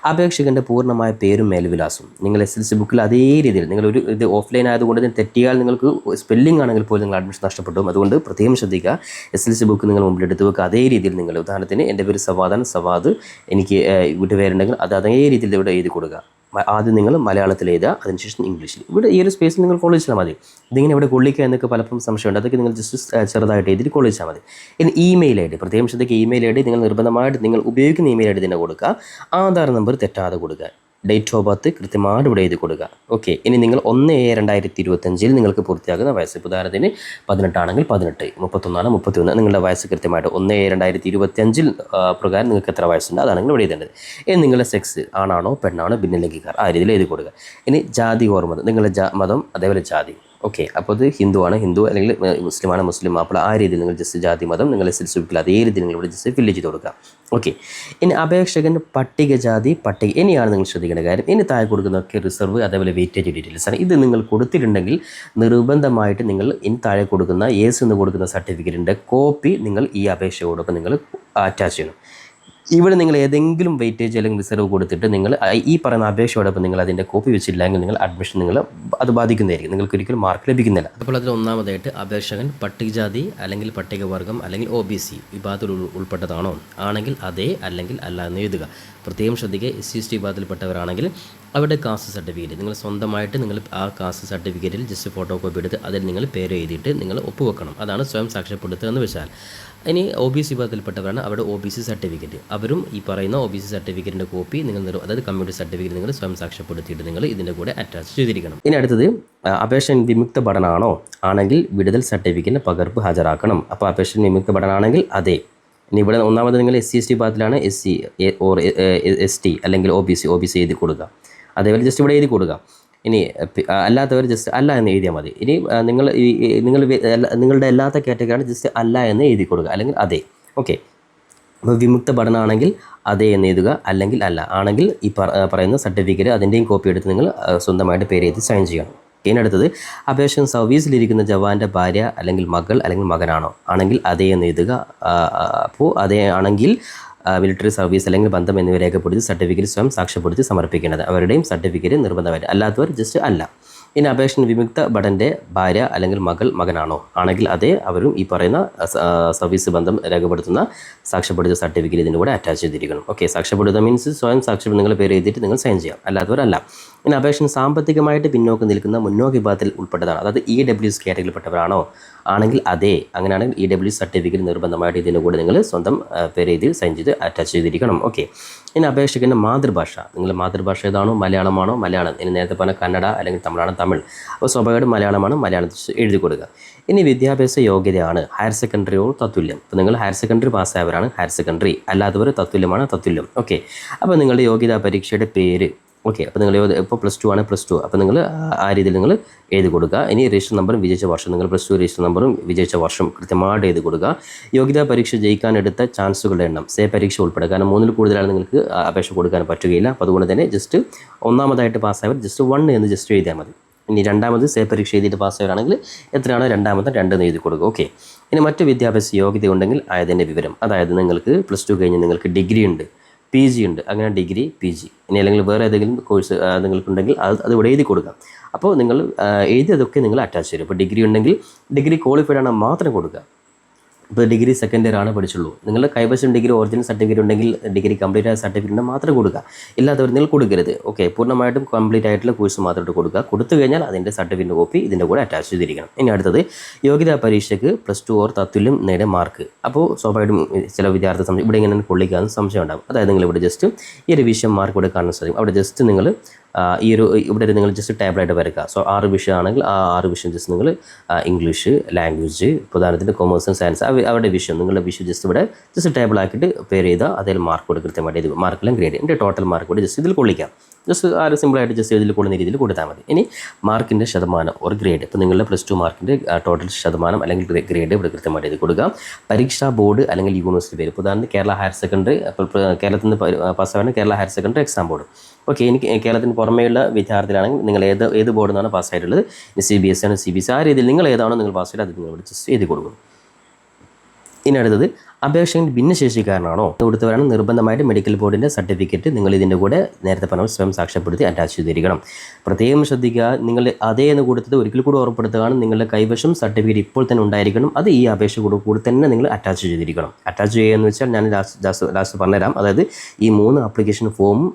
അപേക്ഷകൻ്റെ പൂർണ്ണമായ പേരും മേൽവിലാസവും നിങ്ങൾ SLC ബുക്കിൽ അതേ രീതിയിൽ നിങ്ങൾ ഇത് ഓഫ്ലൈൻ ആയതുകൊണ്ട് ഇതിന് തെറ്റിയാൽ നിങ്ങൾക്ക് സ്പെല്ലിംഗ് ആണെങ്കിൽ പോലും നിങ്ങൾ അഡ്മിഷൻ നഷ്ടപ്പെട്ടു. അതുകൊണ്ട് പ്രത്യേകം ശ്രദ്ധിക്കുക. SLC ബുക്ക് നിങ്ങൾ മുമ്പിൽ എടുത്ത് വെക്കുക. അതേ രീതിയിൽ നിങ്ങൾ ഉദാഹരണത്തിന് എൻ്റെ പേര് സവാദ്, എനിക്ക് വീട്ടുപേരുണ്ടെങ്കിൽ അത് അതേ രീതിയിൽ ഇവിടെ എഴുതി കൊടുക്കുക. ആദ്യം നിങ്ങൾ മലയാളത്തിൽ എഴുതുക, അതിനുശേഷം ഇംഗ്ലീഷിൽ. ഇവിടെ ഈ ഒരു സ്പേസിൽ നിങ്ങൾ കൊള്ളിച്ചാൽ മതി. ഇതിങ്ങനെ ഇവിടെ കൊള്ളിക്കുക എന്നൊക്കെ പലപ്പോഴും സംശയമുണ്ട്. അതൊക്കെ നിങ്ങൾ ജസ്റ്റ് ചെറുതായിട്ട് എഴുതി കൊള്ളിച്ചാൽ മതി. ഇനി ഇമെയിൽ ID പ്രത്യേകം ശ്രദ്ധിക്കുക. ഇമെയിൽ ID നിങ്ങൾ നിർബന്ധമായിട്ട് നിങ്ങൾ ഉപയോഗിക്കുന്ന ഇമെയിൽ ID തന്നെ കൊടുക്കുക. ആധാർ നമ്പർ തെറ്റാതെ കൊടുക്കുക. ഡേറ്റ് ഓഫ് ബർത്ത് കൃത്യമായിട്ട് ഇവിടെ എഴുതി കൊടുക്കുക. ഓക്കെ, ഇനി നിങ്ങൾ 1/7/2025 നിങ്ങൾക്ക് പൂർത്തിയാകുന്ന വയസ്സ്. ഉദാഹരണത്തിന് 18 ആണെങ്കിൽ 18, 31 31 നിങ്ങളുടെ വയസ്സ് കൃത്യമായിട്ട് 1/7/2025 പ്രകാരം നിങ്ങൾക്ക് എത്ര വയസ്സുണ്ട് അതാണ് നിങ്ങൾ ഇവിടെ എഴുതേണ്ടത്. ഇനി നിങ്ങളുടെ സെക്സ് ആണാണോ പെണ്ണാണോ ഭിന്നലിംഗിക്കാർ ആ രീതിയിൽ എഴുതി കൊടുക്കുക. ഇനി ജാതി ഓർമ്മ നിങ്ങളുടെ മതം അതേപോലെ ജാതി. ഓക്കെ, അപ്പോൾ ഇത് ഹിന്ദു അല്ലെങ്കിൽ മുസ്ലിമാണ് മുസ്ലിം. അപ്പോൾ ആ രീതിയിൽ നിങ്ങൾ ജസ്റ്റ് ജാതി മതം നിങ്ങൾ SLC ബുക്കിൽ അതേ രീതിയിൽ നിങ്ങൾ ഇവിടെ ജസ്റ്റ് ഫില്ല് ചെയ്ത് കൊടുക്കുക. ഓക്കെ, ഇനി അപേക്ഷകൻ പട്ടികജാതി ഇനിയാണ് നിങ്ങൾ ശ്രദ്ധിക്കേണ്ട കാര്യം. ഇനി താഴെ കൊടുക്കുന്നതൊക്കെ റിസർവ് അതേപോലെ വെയിറ്റേജ് ഡീറ്റെയിൽസ് ആണ്. ഇത് നിങ്ങൾ കൊടുത്തിട്ടുണ്ടെങ്കിൽ നിർബന്ധമായിട്ട് നിങ്ങൾ ഇനി താഴെ കൊടുക്കുന്ന എന്ന് കൊടുക്കുന്ന സർട്ടിഫിക്കറ്റിൻ്റെ കോപ്പി നിങ്ങൾ ഈ അപേക്ഷയോടൊപ്പം നിങ്ങൾ അറ്റാച്ച് ചെയ്യണം. ഇവിടെ നിങ്ങൾ ഏതെങ്കിലും വെയിറ്റേജ് അല്ലെങ്കിൽ റിസർവ് കൊടുത്തിട്ട് നിങ്ങൾ ഈ പറയുന്ന അപേക്ഷയോടൊപ്പം നിങ്ങൾ അതിൻ്റെ കോപ്പി വെച്ചില്ലെങ്കിൽ നിങ്ങൾ അഡ്മിഷൻ അത് ബാധിക്കുന്നതായിരിക്കും. നിങ്ങൾക്ക് ഒരിക്കലും മാർക്ക് ലഭിക്കുന്നില്ല. അപ്പോൾ അതിൽ ഒന്നാമതായിട്ട് അപേക്ഷകൻ പട്ടികജാതി അല്ലെങ്കിൽ പട്ടികവർഗം അല്ലെങ്കിൽ OBC വിഭാഗത്തിൽ ഉൾപ്പെട്ടതാണോ ആണെങ്കിൽ അതേ അല്ലെങ്കിൽ അല്ല എന്ന് എഴുതുക. പ്രത്യേകം ശ്രദ്ധിക്കുക. SC/ST വിഭാഗത്തിൽപ്പെട്ടവരാണെങ്കിൽ അവരുടെ കാസ്റ്റ് സർട്ടിഫിക്കറ്റ് നിങ്ങൾ സ്വന്തമായിട്ട് നിങ്ങൾ ആ കാസ്റ്റ് സർട്ടിഫിക്കറ്റിൽ ജസ്റ്റ് ഫോട്ടോ കോപ്പി എടുത്ത് അതിൽ നിങ്ങൾ പേര് എഴുതിയിട്ട് നിങ്ങൾ ഒപ്പുവെക്കണം. അതാണ് സ്വയം സാക്ഷ്യപ്പെടുത്തുക എന്ന് വെച്ചാൽ. ഇനി OBC വിഭാഗത്തിൽപ്പെട്ടവരാണ് അവരുടെ OBC സർട്ടിഫിക്കറ്റ്. അവരും ഈ പറയുന്ന OBC സർട്ടിഫിക്കറ്റിൻ്റെ കോപ്പി നിങ്ങൾ അതായത് കമ്മ്യൂണിറ്റി സർട്ടിഫിക്കറ്റ് നിങ്ങൾ സ്വയം സാക്ഷ്യപ്പെടുത്തിയിട്ട് നിങ്ങൾ ഇതിൻ്റെ കൂടെ അറ്റാച്ച് ചെയ്തിരിക്കണം. ഇനി അടുത്തത് അപേക്ഷകൻ വിമുക്ത പഠനമാണോ ആണെങ്കിൽ വിടുതൽ സർട്ടിഫിക്കറ്റിന് പകർപ്പ് ഹാജരാക്കണം. അപ്പോൾ അപേക്ഷകൻ വിമുക്ത പഠനമാണെങ്കിൽ അതെ. ഇനി ഇവിടെ ഒന്നാമത് നിങ്ങൾ SC/ST വിഭാഗത്തിലാണ് SC or ST അല്ലെങ്കിൽ OBC എഴുതി കൊടുക്കുക. അതേപോലെ ജസ്റ്റ് ഇവിടെ എഴുതി കൊടുക്കുക. ഇനി അല്ലാത്തവർ ജസ്റ്റ് അല്ല എന്ന് എഴുതിയാൽ മതി. ഇനി നിങ്ങളുടെ അല്ലാത്ത കാറ്റഗറിയാണ് ജസ്റ്റ് അല്ല എന്ന് എഴുതി കൊടുക്കുക അല്ലെങ്കിൽ അതെ. ഓക്കെ, അപ്പോൾ വിമുക്ത പഠനമാണെങ്കിൽ അതെ എന്ന് എഴുതുക, അല്ലെങ്കിൽ അല്ല ആണെങ്കിൽ ഈ പറയുന്ന സർട്ടിഫിക്കറ്റ് അതിൻ്റെയും കോപ്പി എടുത്ത് നിങ്ങൾ സ്വന്തമായിട്ട് പേര് എഴുതി സൈൻ ചെയ്യണം. ഇതിനടുത്തത് അപേക്ഷകൻ സർവീസിലിരിക്കുന്ന ജവാൻ്റെ ഭാര്യ അല്ലെങ്കിൽ മകൾ അല്ലെങ്കിൽ മകനാണോ ആണെങ്കിൽ അതേ എന്ന് എഴുതുക. അപ്പോൾ അതേ ആണെങ്കിൽ മിലിറ്ററി സർവീസ് അല്ലെങ്കിൽ ബന്ധം എന്നിവ രേഖപ്പെടുത്തി സർട്ടിഫിക്കറ്റ് സ്വയം സാക്ഷ്യപ്പെടുത്തി സമർപ്പിക്കേണ്ടത്. അവരുടെയും സർട്ടിഫിക്കറ്റ് നിർബന്ധമായിട്ട്, അല്ലാത്തവർ ജസ്റ്റ് അല്ല. ഇനി അപേക്ഷ വിമുക്ത ഭടൻ്റെ ഭാര്യ അല്ലെങ്കിൽ മകനാണോ ആണെങ്കിൽ അതേ അവരും ഈ പറയുന്ന സർവീസ് ബന്ധം രേഖപ്പെടുത്തുന്ന സാക്ഷ്യപ്പെടുത്തിയ സർട്ടിഫിക്കറ്റ് ഇതിൻ്റെ കൂടെ അറ്റാച്ച് ചെയ്തിരിക്കണം. ഓക്കെ, സാക്ഷ്യപ്പെടുത്തുക മീൻസ് സ്വയം സാക്ഷ്യപ്പെടുത്തി നിങ്ങൾ പേര് എഴുതിയിട്ട് നിങ്ങൾ സൈൻ ചെയ്യാം, അല്ലാത്തവരല്ല. ഇനി അപേക്ഷ സാമ്പത്തികമായിട്ട് പിന്നോക്കം നിൽക്കുന്ന മുന്നോക്ക വിഭാഗത്തിൽ ഉൾപ്പെട്ടതാണ്, അതായത് EWS കാറ്റഗറിയിൽപ്പെട്ടവരാണോ ആണെങ്കിൽ അതേ, അങ്ങനെയാണെങ്കിൽ EWS സർട്ടിഫിക്കറ്റ് നിർബന്ധമായിട്ട് ഇതിൻ്റെ കൂടെ നിങ്ങൾ സ്വന്തം പേര് എഴുതി സൈൻ ചെയ്ത് അറ്റാച്ച് ചെയ്തിരിക്കണം. ഓക്കെ, ഇനി അപേക്ഷകൻ്റെ മാതൃഭാഷ, നിങ്ങളുടെ മാതൃഭാഷ ഏതാണോ, മലയാളമാണോ, മലയാളം, ഇനി നേരത്തെ പറഞ്ഞ കന്നഡ അല്ലെങ്കിൽ തമിഴാണ് തമിഴ്, അപ്പോൾ സ്വാഭാവികമായിട്ടും മലയാളമാണ്, മലയാളത്തിൽ എഴുതി കൊടുക്കുക. ഇനി വിദ്യാഭ്യാസ യോഗ്യതയാണ് ഹയർ സെക്കൻഡറിയോ തത്തുല്യം. അപ്പോൾ നിങ്ങൾ ഹയർ സെക്കൻഡറി പാസ്സായവരാണ് ഹയർ സെക്കൻഡറി, അല്ലാത്തവർ തത്തുല്യമാണ് തത്തുല്യം. ഓക്കെ, അപ്പോൾ നിങ്ങളുടെ യോഗ്യതാ പരീക്ഷയുടെ പേര്, ഓക്കെ, അപ്പോൾ നിങ്ങൾ ഇപ്പോൾ +2 ആണ് +2, അപ്പോൾ നിങ്ങൾ ആ രീതിയിൽ നിങ്ങൾ എഴുതി കൊടുക്കുക. ഇനി രജിസ്റ്റർ നമ്പറും വിജയിച്ച വർഷം, നിങ്ങൾ +2 രജിസ്റ്റർ നമ്പറും വിജയിച്ച വർഷം കൃത്യമായിട്ട് എഴുതി കൊടുക്കുക. യോഗ്യതാ പരീക്ഷ ജയിക്കാൻ എടുത്ത ചാൻസുകളുടെ എണ്ണം, പരീക്ഷ ഉൾപ്പെടെ, കാരണം 3-ൽ കൂടുതലാണ് നിങ്ങൾക്ക് അപേക്ഷ കൊടുക്കാൻ പറ്റുകയില്ല. അപ്പോൾ അതുകൊണ്ട് തന്നെ ജസ്റ്റ് ഒന്നാമതായിട്ട് പാസ്സായവർ ജസ്റ്റ് 1 എന്ന് ജസ്റ്റ് എഴുതിയാൽ മതി. ഇനി രണ്ടാമത് പരീക്ഷ എഴുതിയിട്ട് പാസ്സായവരാണെങ്കിൽ എത്രയാണോ രണ്ടാമത്തെ 2 എന്ന് എഴുതി കൊടുക്കുക. ഓക്കെ, ഇനി മറ്റ് വിദ്യാഭ്യാസ യോഗ്യത ഉണ്ടെങ്കിൽ അതിൻ്റെ വിവരം, അതായത് നിങ്ങൾക്ക് +2 കഴിഞ്ഞ് നിങ്ങൾക്ക് ഡിഗ്രി ഉണ്ട്, PG ഉണ്ട്, അങ്ങനെ ഡിഗ്രി PG, ഇനി അല്ലെങ്കിൽ വേറെ ഏതെങ്കിലും കോഴ്സ് നിങ്ങൾക്കുണ്ടെങ്കിൽ അത് ഇവിടെ എഴുതി കൊടുക്കാം. അപ്പോൾ നിങ്ങൾ എഴുതിയതൊക്കെ നിങ്ങൾ അറ്റാച്ച് ചെയ്യും. ഇപ്പോൾ ഡിഗ്രി ഉണ്ടെങ്കിൽ ഡിഗ്രി ക്വാളിഫൈഡ് ആണ് മാത്രം കൊടുക്കുക. ഇപ്പോൾ ഡിഗ്രി സെക്കൻഡ് ഇയർ ആണ് പഠിച്ചുള്ളൂ, നിങ്ങളുടെ കൈവശം ഡിഗ്രി ഒറിജിനൽ സർട്ടിഫിക്കറ്റ് ഉണ്ടെങ്കിൽ ഡിഗ്രി കംപ്ലീറ്റ് ആയ സർട്ടിഫിക്കറ്റ് മാത്രം കൊടുക്കുക, ഇല്ലാത്തവർ നിങ്ങൾ കൊടുക്കരുത്. ഓക്കെ, പൂർണ്ണമായിട്ടും കംപ്ലീറ്റ് ആയിട്ടുള്ള കോഴ്സ് മാത്രമായിട്ട് കൊടുക്കുക. കൊടുത്തു കഴിഞ്ഞാൽ അതിൻ്റെ സർട്ടിഫിക്കറ്റ് കോപ്പി ഇതിൻ്റെ കൂടെ അറ്റാച്ച് ചെയ്തിരിക്കണം. ഇനി അടുത്തത് യോഗ്യതാ പരീക്ഷയ്ക്ക് +2 ഓർ തത്തുല്യം നേടിയ മാർക്ക്. അപ്പോൾ സ്വാഭാവികമായിട്ടും ചില വിദ്യാർത്ഥി ഇവിടെ ഇങ്ങനെ കൊള്ളിക്കാനും സംശയം ഉണ്ടാകും. അതായത് നിങ്ങൾ ഇവിടെ ജസ്റ്റ് ഈ ഒരു വിഷയം മാർക്ക് ഇവിടെ കാണാൻ സാധിക്കും. അവിടെ ജസ്റ്റ് നിങ്ങൾ ഇവിടെ നിങ്ങൾ ജസ്റ്റ് ടേബിളായിട്ട് വരയ്ക്കുക. സോ 6 വിഷയമാണെങ്കിൽ ആ 6 വിഷയം ജസ്റ്റ് നിങ്ങൾ ഇംഗ്ലീഷ്, ലാംഗ്വേജ്, പ്രധാനത്തിന് കൊമേഴ്സ് ആൻഡ് സയൻസ്, അവരുടെ വിഷയം നിങ്ങളുടെ വിഷയം ജസ്റ്റ് ഇവിടെ ജസ്റ്റ് ടേബിളാക്കിയിട്ട് പേര് ചെയ്താൽ അതിൽ മാർക്ക് കൂടെ കൃത്യമായിട്ട് ഇത് മാർക്കെല്ലാം ഗ്രേഡ് എൻ്റെ ടോട്ടൽ മാർക്ക് കൂടി ജസ്റ്റ് ഇതിൽ കൊള്ളിക്കാം. ജസ്റ്റ് ആ ഒരു സിമ്പിളായിട്ട് ജസ്റ്റ് ഇതിൽ കൊള്ളുന്ന രീതിയിൽ കൊടുത്താൽ മതി. ഇനി മാർക്കിൻ്റെ ശതമാനം ഒരു ഗ്രേഡ്, ഇപ്പോൾ നിങ്ങളുടെ +2 മാർക്കിൻ്റെ ടോട്ടൽ ശതമാനം അല്ലെങ്കിൽ ഗ്രേഡ് ഇവിടെ കൃത്യമായിട്ട് ഇത് കൊടുക്കുക. പരീക്ഷാ ബോർഡ് അല്ലെങ്കിൽ യൂണിവേഴ്സിറ്റി പേര്, ഉദാഹരണത്തിന് കേരള ഹയർ സെക്കൻഡറി, കേരളത്തിൽ നിന്ന് പാസ്സാവാണ് Kerala higher secondary exam board. Okay, എനിക്ക് കേരളത്തിന് പുറമേയുള്ള വിദ്യാർത്ഥികളാണെങ്കിൽ നിങ്ങൾ ഏത് ബോർഡിൽ നിന്നാണ് പാസ്സായിട്ടുള്ളത്, CBSE ആണ് CBSE, ആ രീതിയിൽ നിങ്ങൾ ഏതാണോ നിങ്ങൾ പാസ്സായിട്ട് അത് നിങ്ങൾ ജസ്റ്റ് എഴുതി കൊടുക്കും. ഇനി അടുത്തത് അപേക്ഷകൻ ഭിന്നശേഷിക്കാരനാണോ കൊടുത്തവരാണ് നിർബന്ധമായിട്ട് മെഡിക്കൽ ബോർഡിൻ്റെ സർട്ടിഫിക്കറ്റ് നിങ്ങൾ ഇതിൻ്റെ കൂടെ നേരത്തെ പറഞ്ഞ സ്വയം സാക്ഷ്യപ്പെടുത്തി അറ്റാച്ച് ചെയ്തിരിക്കണം. പ്രത്യേകം ശ്രദ്ധിക്കുക, നിങ്ങൾ അതേ എന്ന് കൊടുത്തത് ഒരിക്കൽ കൂടി ഓർമ്മപ്പെടുത്തുകയാണ്, നിങ്ങളുടെ കൈവശം സർട്ടിഫിക്കറ്റ് ഇപ്പോൾ തന്നെ ഉണ്ടായിരിക്കണം. അത് ഈ അപേക്ഷ കൂടെ തന്നെ നിങ്ങൾ അറ്റാച്ച് ചെയ്തിരിക്കണം. അറ്റാച്ച് ചെയ്യുക എന്ന് വെച്ചാൽ ഞാൻ ലാസ്റ്റ് പറഞ്ഞുതരാം. അതായത് ഈ 3 ആപ്ലിക്കേഷൻ ഫോമും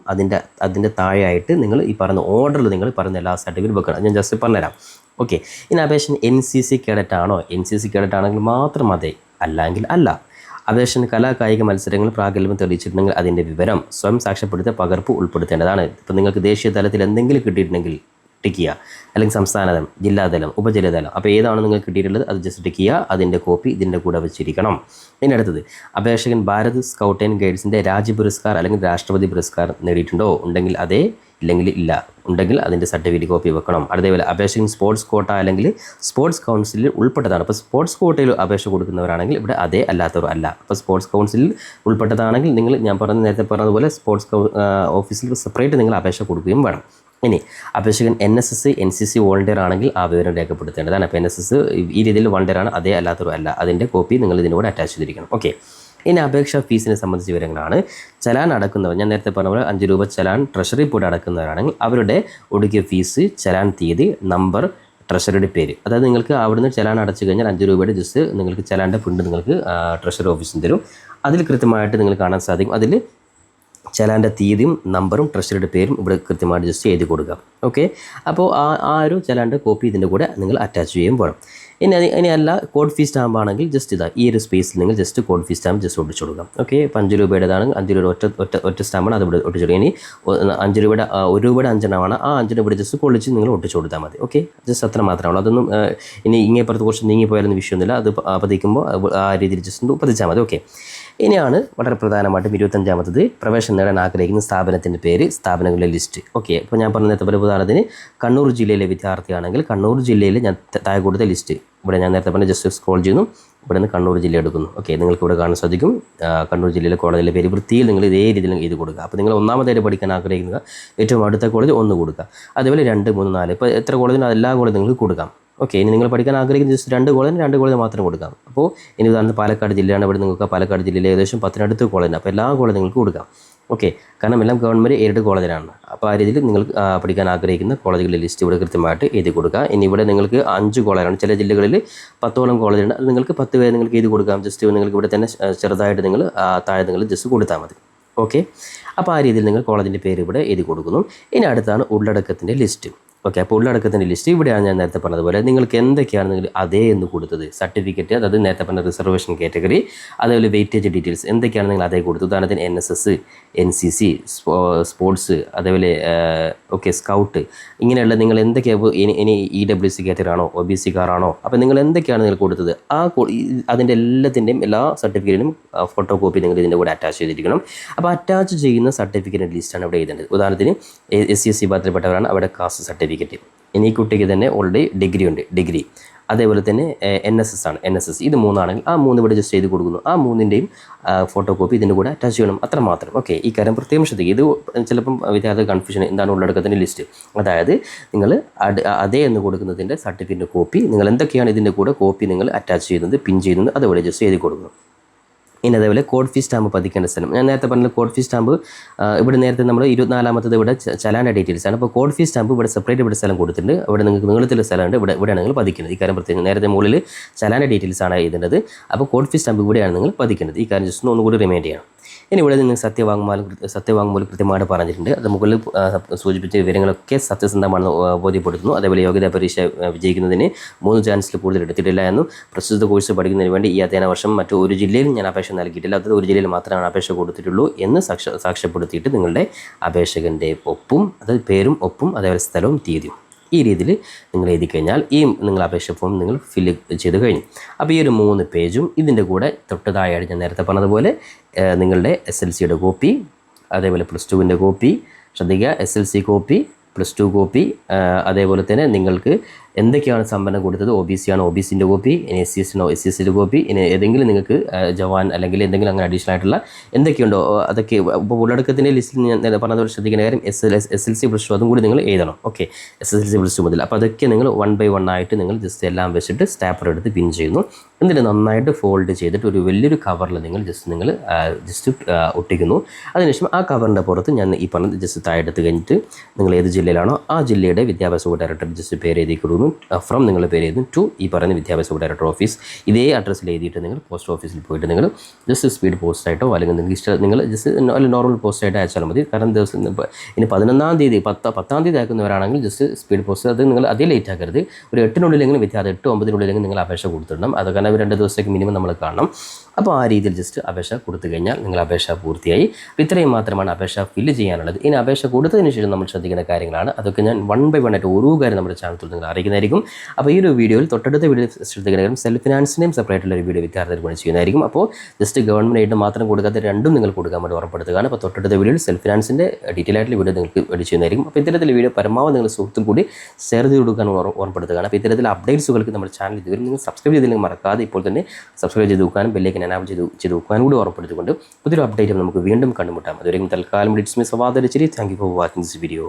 അതിൻ്റെ താഴെയായിട്ട് നിങ്ങൾ ഈ പറയുന്ന ഓർഡറിൽ നിങ്ങൾ പറയുന്ന എല്ലാ സർട്ടിഫിക്കറ്റ് വെക്കണം. ഞാൻ ജസ്റ്റ് പറഞ്ഞുതരാം. ഓക്കെ, ഇനി അപേക്ഷ NCC കേഡറ്റ് ആണോ? NCC കേഡറ്റ് ആണെങ്കിൽ മാത്രം അതെ, അല്ലെങ്കിൽ അല്ല. അപേക്ഷന് കായിക മത്സരങ്ങൾ പ്രാഗൽഭ്യം തെളിയിച്ചിട്ടുണ്ടെങ്കിൽ അതിൻ്റെ വിവരം സ്വയം സാക്ഷ്യപ്പെടുത്തിയ പകർപ്പ് ഉൾപ്പെടുത്തേണ്ടതാണ്. ഇപ്പോൾ നിങ്ങൾക്ക് ദേശീയ തലത്തിൽ എന്തെങ്കിലും കിട്ടിയിട്ടുണ്ടെങ്കിൽ ടിക്ക് ചെയ്യുക, അല്ലെങ്കിൽ സംസ്ഥാനതലം, ജില്ലാതലം, ഉപജില്ലാതലം, അപ്പോൾ ഏതാണ് നിങ്ങൾക്ക് കിട്ടിയിട്ടുള്ളത് അത് ജസ്റ്റ് ടിക്ക് ചെയ്യുക. അതിൻ്റെ കോപ്പി ഇതിൻ്റെ കൂടെ വെച്ചിരിക്കണം. ഇനി അടുത്തത് അപേക്ഷകൻ ഭാരത് സ്കൗട്ട് ആൻഡ് ഗൈഡ്സിൻ്റെ രാജ്യ പുരസ്കാർ അല്ലെങ്കിൽ രാഷ്ട്രപതി പുരസ്കാർ നേടിയിട്ടുണ്ടോ? ഉണ്ടെങ്കിൽ അതെ, ഇല്ലെങ്കിൽ ഇല്ല. ഉണ്ടെങ്കിൽ അതിൻ്റെ സർട്ടിഫിക്കറ്റ് കോപ്പി വെക്കണം. അതേപോലെ അപേക്ഷകൻ സ്പോർട്സ് കോട്ട അല്ലെങ്കിൽ സ്പോർട്സ് കൗൺസിലിൽ ഉൾപ്പെട്ടതാണ്. അപ്പോൾ സ്പോർട്സ് കോട്ടയിൽ അപേക്ഷ കൊടുക്കുന്നവരാണെങ്കിൽ ഇവിടെ അതേ, അല്ലാത്തവർ അല്ല. അപ്പോൾ സ്പോർട്സ് കൗൺസിലിൽ ഉൾപ്പെട്ടതാണെങ്കിൽ നിങ്ങൾ ഞാൻ നേരത്തെ പറഞ്ഞതുപോലെ സ്പോർട്സ് ഓഫീസിൽ സെപ്പറേറ്റ് നിങ്ങൾ അപേക്ഷ കൊടുക്കുകയും വേണം. ഇനി അപേക്ഷകൻ NSS NCC വോളണ്ടിയർ ആണെങ്കിൽ ആ വിവരം രേഖപ്പെടുത്തേണ്ടതാണ്. അപ്പോൾ NSS ഈ രീതിയിൽ വോളണ്ടിയർ ആണ്, അതേ, അല്ലാത്തവരും അല്ല. അതിൻ്റെ കോപ്പി നിങ്ങൾ ഇതിനോട് അറ്റാച്ച് ചെയ്തിരിക്കണം. ഓക്കെ, ഇനി അപേക്ഷാ ഫീസിനെ സംബന്ധിച്ച വിവരങ്ങളാണ്. ചലാൻ അടക്കുന്നവർ, ഞാൻ നേരത്തെ പറഞ്ഞ പോലെ 5 രൂപ ചലാൻ ട്രഷറി പോയിട്ട് അടക്കുന്നവരാണെങ്കിൽ അവരുടെ ഒടുക്കിയ ഫീസ്, ചലാൻ തീയതി, നമ്പർ, ട്രഷറിയുടെ പേര്, അതായത് നിങ്ങൾക്ക് അവിടുന്ന് ചലാൻ അടച്ചു കഴിഞ്ഞാൽ 5 രൂപയുടെ ജസ്റ്റ് നിങ്ങൾക്ക് ചലാൻ്റെ പ്രിൻ്റ് നിങ്ങൾക്ക് ട്രഷറി ഓഫീസിൽ തരും. അതിൽ കൃത്യമായിട്ട് നിങ്ങൾ കാണാൻ സാധിക്കും. അതിൽ ചലാൻ്റെ തീയതിയും നമ്പറും ട്രഷറിയുടെ പേരും ഇവിടെ കൃത്യമായിട്ട് ജസ്റ്റ് എഴുതി കൊടുക്കുക. ഓക്കെ, അപ്പോൾ ആ ഒരു ചലാൻ്റെ കോപ്പി ഇതിൻ്റെ കൂടെ നിങ്ങൾ അറ്റാച്ച് ചെയ്യും വേണം. ഇനി അല്ല കോഡ് ഫീ സ്റ്റാമ്പ് ആണെങ്കിൽ ജസ്റ്റ് ഈ ഒരു സ്പേസിൽ നിങ്ങൾ ജസ്റ്റ് കോഡ് ഫീ സ്റ്റാമ്പ് ജസ്റ്റ് ഒട്ടിച്ചു കൊടുക്കാം. ഓക്കെ, ഇപ്പോൾ 5 രൂപയുടേതാണെങ്കിൽ 5 രൂപ ഒറ്റ സ്റ്റാമ്പാണ്, അത് ഇവിടെ ഒട്ടിച്ചു കൊടുക്കുക. ഇനി 5 രൂപയുടെ 1 രൂപയുടെ 5 ആ 5 രൂപയുടെ ജസ്റ്റ് കൊള്ളിച്ച് നിങ്ങൾ ഒട്ടിച്ചു കൊടുത്താൽ മതി. ഓക്കെ, ജസ്റ്റ് അത്ര മാത്രമേ ഉള്ളൂ. അതൊന്നും ഇനി ഇങ്ങേപ്പുറത്ത് കുറച്ച് നീങ്ങിപ്പോയാലൊന്നും വിഷയമൊന്നുമില്ല. അത് പതിക്കുമ്പോൾ ആ രീതിയിൽ ജസ്റ്റ് പതിച്ചാൽ മതി. ഓക്കെ, ഇനിയാണ് വളരെ പ്രധാനമായിട്ടും 25ാമത്തത് പ്രവേശനം നേടാൻ ആഗ്രഹിക്കുന്ന സ്ഥാപനത്തിൻ്റെ പേര്, സ്ഥാപനങ്ങളുടെ ലിസ്റ്റ്. ഓക്കെ, ഇപ്പോൾ ഞാൻ പറഞ്ഞ നേരത്തെ ഉദാഹരണത്തിന് കണ്ണൂർ ജില്ലയിലെ വിദ്യാർത്ഥിയാണെങ്കിൽ കണ്ണൂർ ജില്ലയിൽ ഞാൻ താഴെ കൊടുത്ത ലിസ്റ്റ് ഇവിടെ ഞാൻ നേരത്തെ പറഞ്ഞ ജസ്റ്റ് സ്ക്രോൾ ചെയ്യുന്നു, ഇവിടെ നിന്ന് കണ്ണൂർ ജില്ല എടുക്കുന്നു. ഓക്കെ, നിങ്ങൾക്ക് ഇവിടെ കാണാൻ സാധിക്കും കണ്ണൂർ ജില്ലയിലെ കോളേജിലെ പേര് വൃത്തിയിൽ നിങ്ങൾ ഇതേ രീതിയിൽ ഇത് കൊടുക്കുക. അപ്പോൾ നിങ്ങൾ ഒന്നാമതായിട്ട് പഠിക്കാൻ ആഗ്രഹിക്കുക ഏറ്റവും അടുത്ത കോളേജ് 1 കൊടുക്കുക. അതേപോലെ 2, 3, 4 ഇപ്പോൾ എത്ര കോളേജിനും എല്ലാ കോളേജും നിങ്ങൾക്ക് കൊടുക്കാം. ഓക്കെ, ഇനി നിങ്ങൾ പഠിക്കാൻ ആഗ്രഹിക്കുന്ന ജസ്റ്റ് 2 കോളേജ് മാത്രം കൊടുക്കാം. അപ്പോൾ ഇനി ഉദാഹരണത്തിന് പാലക്കാട് ജില്ലയാണ്, ഇവിടെ നിങ്ങൾക്ക് പാലക്കാട് ജില്ലയിൽ ഏകദേശം 10 കോളേജ്, അപ്പോൾ എല്ലാ കോളേജ് നിങ്ങൾക്ക് കൊടുക്കാം. ഓക്കെ, കാരണം എല്ലാം ഗവൺമെൻറ് എയ്ഡഡ് കോളേജിലാണ്. അപ്പോൾ ആ രീതിയിൽ നിങ്ങൾ പഠിക്കാൻ ആഗ്രഹിക്കുന്ന കോളേജുകളുടെ ലിസ്റ്റ് ഇവിടെ കൃത്യമായിട്ട് എഴുതി കൊടുക്കുക. ഇനി ഇവിടെ നിങ്ങൾക്ക് 5 കോളേജാണ്, ചില ജില്ലകളിൽ 10ഓളം കോളേജുണ്ട്, അത് നിങ്ങൾക്ക് 10 പേര് നിങ്ങൾക്ക് എഴുതി കൊടുക്കാം. ജസ്റ്റ് നിങ്ങൾക്ക് ഇവിടെ തന്നെ ചെറുതായിട്ട് നിങ്ങൾ താഴെ നിങ്ങൾ ജസ്റ്റ് കൊടുത്താൽ മതി. ഓക്കെ, അപ്പോൾ ആ രീതിയിൽ നിങ്ങൾ കോളേജിൻ്റെ പേര് ഇവിടെ എഴുതി കൊടുക്കുന്നു. ഇനി അടുത്താണ് ഉള്ളടക്കത്തിൻ്റെ ലിസ്റ്റ്. ഓക്കെ, അപ്പോൾ ഉള്ളടക്കത്തിൻ്റെ ലിസ്റ്റ് ഇവിടെയാണ് ഞാൻ നേരത്തെ പറഞ്ഞതുപോലെ നിങ്ങൾക്ക് എന്തൊക്കെയാണ് നിങ്ങൾ അതേ എന്ന് കൊടുത്തത്. സർട്ടിഫിക്കറ്റ്, അതായത് നേരത്തെ പറഞ്ഞ റിസർവേഷൻ കാറ്റഗറി, അതേപോലെ വെയിറ്റേജ് ഡീറ്റെയിൽസ് എന്തൊക്കെയാണ് നിങ്ങൾ അതേ കൊടുത്തത്. ഉദാഹരണത്തിന് NSS, NCC, സ്പോർട്സ്, അതേപോലെ സ്കൗട്ട്, ഇങ്ങനെയുള്ള നിങ്ങൾ എന്തൊക്കെയാണ് ഇനി EWC കാറ്റഗറി ആണോ OBC കാറാണോ, അപ്പോൾ നിങ്ങൾ എന്തൊക്കെയാണ് നിങ്ങൾ കൊടുത്തത് അതിൻ്റെ എല്ലാത്തിൻ്റെയും എല്ലാ സർട്ടിഫിക്കറ്റിനും ഫോട്ടോ കോപ്പി നിങ്ങൾ ഇതിൻ്റെ കൂടെ അറ്റാച്ച് ചെയ്തിരിക്കണം. അപ്പോൾ അറ്റാച്ച് ചെയ്യുന്ന സർട്ടിഫിക്കറ്റിൻ്റെ ലിസ്റ്റാണ് ഇവിടെ എഴുതേണ്ടത്. ഉദാഹരണത്തിന് SC വിഭാഗത്തിൽപ്പെട്ടവരാണ്, അവിടെ കാസ്റ്റ് സർട്ടിഫിക്കറ്റ്. ഇനി ഈ കുട്ടിക്ക് തന്നെ ഓൾറെഡി ഡിഗ്രി ഉണ്ട്, ഡിഗ്രി, അതേപോലെ തന്നെ NSS ആണ്, NSS, ഇത് 3 ആണെങ്കിൽ ആ 3 ഇവിടെ ജസ്റ്റ് ചെയ്ത് കൊടുക്കുന്നു. ആ 3ൻ്റെയും ഫോട്ടോ കോപ്പി ഇതിൻ്റെ കൂടെ അറ്റാച്ച് ചെയ്യണം, അത്രമാത്രം. ഓക്കെ, ഈ കാര്യം പ്രത്യേകം ശ്രദ്ധിക്കുക. ഇത് ചിലപ്പം വിദ്യാർത്ഥി കൺഫ്യൂഷൻ, എന്താണ് ഉള്ളടക്കത്തിൻ്റെ ലിസ്റ്റ്. അതായത് നിങ്ങൾ അതേ എന്ന് കൊടുക്കുന്നതിൻ്റെ സർട്ടിഫിക്കറ്റിൻ്റെ കോപ്പി, നിങ്ങൾ എന്തൊക്കെയാണ് ഇതിൻ്റെ കൂടെ കോപ്പി നിങ്ങൾ അറ്റാച്ച് ചെയ്യുന്നത്, പിൻ ചെയ്യുന്നത്, അതുപോലെ ജസ്റ്റ് എഴുതി കൊടുക്കുന്നു. ഇനി അതേപോലെ കോഡ് ഫീസ് സ്റ്റാമ്പ് പതിക്കേണ്ട സ്ഥലം, ഞാൻ നേരത്തെ പറഞ്ഞ കോഡ് ഫീസ് സ്റ്റാമ്പ് ഇവിടെ നേരത്തെ നമ്മൾ 24ാമത്തത് ഇവിടെ ചലാൻ്റെ ഡീറ്റെയിൽസ് ആണ്. അപ്പോൾ കോഡ് ഫീസ് സ്റ്റാമ്പ് ഇവിടെ സെപ്പറേറ്റ് ഇവിടെ സ്ഥലം കൊടുത്തിട്ടുണ്ട്, ഇവിടെ നിങ്ങൾക്ക് നീളത്തിലുള്ള സ്ഥലമുണ്ട്, ഇവിടെയാണ് നിങ്ങൾ പതിക്കുന്നത്. ഈ കാര്യം പ്രത്യേകം, നേരത്തെ മുകളിൽ ചലാൻ്റെ ഡീറ്റെയിൽസ് ആണ് എഴുതേണ്ടത്, അപ്പോൾ കോഡ് ഫീസ് സ്റ്റാമ്പ് ഇവിടെയാണ് നിങ്ങൾ പതിക്കേണ്ടത്. ഈ കാര്യം ജസ്റ്റ് ഒന്നുകൂടി റിമൈൻഡ് ചെയ്യണം. ഇനി ഇവിടെ നിങ്ങൾ സത്യവാങ്മൂലം കൃത്യമായിട്ട് പറഞ്ഞിട്ടുണ്ട്. അത് മുകളിൽ സൂചിപ്പിച്ച വിവരങ്ങളൊക്കെ സത്യസന്ധമാണെന്ന് ബോധ്യപ്പെടുത്തുന്നു. അതേപോലെ യോഗ്യതാ പരീക്ഷ വിജയിക്കുന്നതിന് 3 ചാൻസിൽ കൂടുതൽ എടുത്തിട്ടില്ല എന്നും, പ്രസ്തുത കോഴ്സ് പഠിക്കുന്നതിന് വേണ്ടി ഈ അധ്യയന വർഷം മറ്റു ഒരു ജില്ലയിൽ ഞാൻ അപേക്ഷ നൽകിയിട്ടില്ല, അത് ഒരു ജില്ലയിൽ മാത്രമാണ് അപേക്ഷ കൊടുത്തിട്ടുള്ളൂ എന്ന് സാക്ഷ്യപ്പെടുത്തിയിട്ട് നിങ്ങളുടെ അപേക്ഷകൻ്റെ ഒപ്പും, അതായത് പേരും ഒപ്പും, അതേപോലെ സ്ഥലവും തീയതിയും ഈ രീതിയിൽ നിങ്ങൾ എഴുതി കഴിഞ്ഞാൽ നിങ്ങൾ അപേക്ഷ ഫോം നിങ്ങൾ ഫില്ല് ചെയ്ത് കഴിഞ്ഞു. അപ്പോൾ ഈ ഒരു 3 പേജും ഇതിൻ്റെ കൂടെ തൊട്ടതായിട്ട് ഞാൻ നേരത്തെ പറഞ്ഞതുപോലെ നിങ്ങളുടെ SLCയുടെ കോപ്പി, അതേപോലെ +2ൻ്റെ കോപ്പി, ശ്രദ്ധിക്കുക SLC കോപ്പി, +2 കോപ്പി, അതേപോലെ തന്നെ നിങ്ങൾക്ക് എന്തൊക്കെയാണ് സംവരണം കൊടുത്തത്, OBC ആണോ OBCൻ്റെ കോപ്പി, ഇനി SC ആണോ SCയുടെ കോപ്പി, ഇനി ഏതെങ്കിലും നിങ്ങൾക്ക് ജവാൻ അല്ലെങ്കിൽ എന്തെങ്കിലും അങ്ങനെ അഡീഷണൽ ആയിട്ടുള്ള എന്തൊക്കെയുണ്ടോ അതൊക്കെ. ഇപ്പോൾ ഉള്ളടക്കത്തിൻ്റെ ലിസ്റ്റിൽ ഞാൻ പറഞ്ഞതുപോലെ ശ്രദ്ധിക്കുന്ന കാര്യം SLC +2 അതും കൂടി നിങ്ങൾ എഴുതണം. ഓക്കെ, SLC +2 മുതൽ. അപ്പോൾ അതൊക്കെ നിങ്ങൾ 1 by 1 ആയിട്ട് നിങ്ങൾ ജസ്റ്റ് എല്ലാം വെച്ചിട്ട് സ്റ്റാപ്പർ എടുത്ത് പിൻ ചെയ്യുന്നു. എന്നിട്ട് നന്നായിട്ട് ഫോൾഡ് ചെയ്തിട്ട് ഒരു വലിയൊരു കവറിൽ നിങ്ങൾ ജസ്റ്റ് ഒട്ടിക്കുന്നു. അതിനുശേഷം ആ കവറിൻ്റെ പുറത്ത് ഞാൻ ഈ പറഞ്ഞത് ജസ്റ്റ് താഴെ എടുത്ത് കഴിഞ്ഞിട്ട് നിങ്ങൾ ഏത് ജില്ലയിലാണോ ആ ജില്ലയുടെ വിദ്യാഭ്യാസ ഡയറക്ടർ ജസ്റ്റ് പേര് എഴുതി കൊടുക്കുന്നു. ഫ്രം നിങ്ങളുടെ പേര് എഴുതും ടു ഈ പറയുന്ന വിദ്യാഭ്യാസ ഡയറക്ടർ ഓഫീസ്. ഇതേ അഡ്രസ്സിൽ എഴുതിയിട്ട് നിങ്ങൾ പോസ്റ്റ് ഓഫീസിൽ പോയിട്ട് നിങ്ങൾ ജസ്റ്റ് സ്പീഡ് പോസ്റ്റായിട്ടോ അല്ലെങ്കിൽ നിങ്ങൾക്ക് ഇഷ്ടം നിങ്ങൾ ജസ്റ്റ് നോർമൽ പോസ്റ്റായിട്ട് അയച്ചാൽ മതി. കാരണം ദിവസം ഇനി 11-ാം തീയതി 10-ാം തീയതി അയക്കുന്നവരാണെങ്കിൽ ജസ്റ്റ് സ്പീഡ് പോസ്റ്റ്, അത് നിങ്ങൾ അതേ ലേറ്റ് ആക്കരുത്. ഒരു 8-നുള്ളിലെങ്കിലും വിദ്യാർത്ഥി 8-9-നുള്ളിലെങ്കിലും നിങ്ങൾ അപേക്ഷ കൊടുത്തിടണം. അത് കാരണം 2 ദിവസത്തേക്ക് മിനിമം നമ്മൾ കാണണം. അപ്പോൾ ആ രീതിയിൽ ജസ്റ്റ് അപേക്ഷ കൊടുത്തു കഴിഞ്ഞാൽ നിങ്ങൾ അപേക്ഷ പൂർത്തിയായി. അപ്പോൾ ഇത്രയും മാത്രമാണ് അപേക്ഷ ഫില്ല് ചെയ്യാനുള്ളത്. ഇനി അപേക്ഷ കൊടുത്തതിന് ശേഷം നമ്മൾ ശ്രദ്ധിക്കുന്ന കാര്യങ്ങളാണ്. അതൊക്കെ ഞാൻ 1 by 1 ആയിട്ട് ഓരോ കാര്യം നമ്മുടെ ചാനലിൽ നിങ്ങൾ അറിയിക്കുന്നതായിരിക്കും. അപ്പോൾ ഈ ഒരു വീഡിയോയിൽ തൊട്ടടുത്ത വീഡിയോ ശ്രദ്ധിക്കുന്ന കാര്യം സെൽഫ് ഫിനാൻസിനെയും സെപ്പറേറ്റുള്ള ഒരു വീഡിയോ വിദ്യാർത്ഥികൾക്ക് വേണ്ടി ചെയ്യുന്നതായിരിക്കും. അപ്പോൾ ജസ്റ്റ് ഗവൺമെൻറ് ആയിട്ട് മാത്രം കൊടുക്കാത്ത രണ്ടും നിങ്ങൾ കൊടുക്കാൻ വേണ്ടി ഉറപ്പെടുത്തുകയാണ്. അപ്പോൾ തൊട്ടടുത്ത വീഡിയോയിൽ സെൽഫ് ഫിനാൻസിൻ്റെ ഡീറ്റെയിൽ ആയിട്ടുള്ള വീഡിയോ നിങ്ങൾക്ക് വേണ്ടി ചെയ്യുന്നതായിരിക്കും. അപ്പോൾ ഇത്തരത്തിലുള്ള വീഡിയോ പരമാവധി നിങ്ങൾ സുഹൃത്തുക്കൾ കൂടി ഷെയർ ചെയ്ത് കൊടുക്കാൻ ഉറപ്പെടുത്തുകയാണ്. അപ്പോൾ ഇത്തരത്തിലുള്ള അപ്ഡേറ്റ്സുകൾക്ക് നമ്മുടെ ചാനൽ ഇതുവരെ നിങ്ങൾ സബ്സ്ക്രൈബ് ചെയ്തില്ലെങ്കിൽ മറക്കാതെ ഇപ്പോൾ തന്നെ സബ്സ്ക്രൈബ് ചെയ്ത് വെക്കാനും ബെല്ലേക്ക് എനാബിൾ ചെയ്ത് വെക്കാനും കൂടി ഉറപ്പെടുത്തിക്കൊണ്ട് പുതിയൊരു അപ്ഡേറ്റും നമുക്ക് വീണ്ടും കണ്ടുമുട്ടാം. അതുവരെയും തൽക്കാലം ഇറ്റ്സ് മീ സവാദ് രചരി. Thank you for watching this video.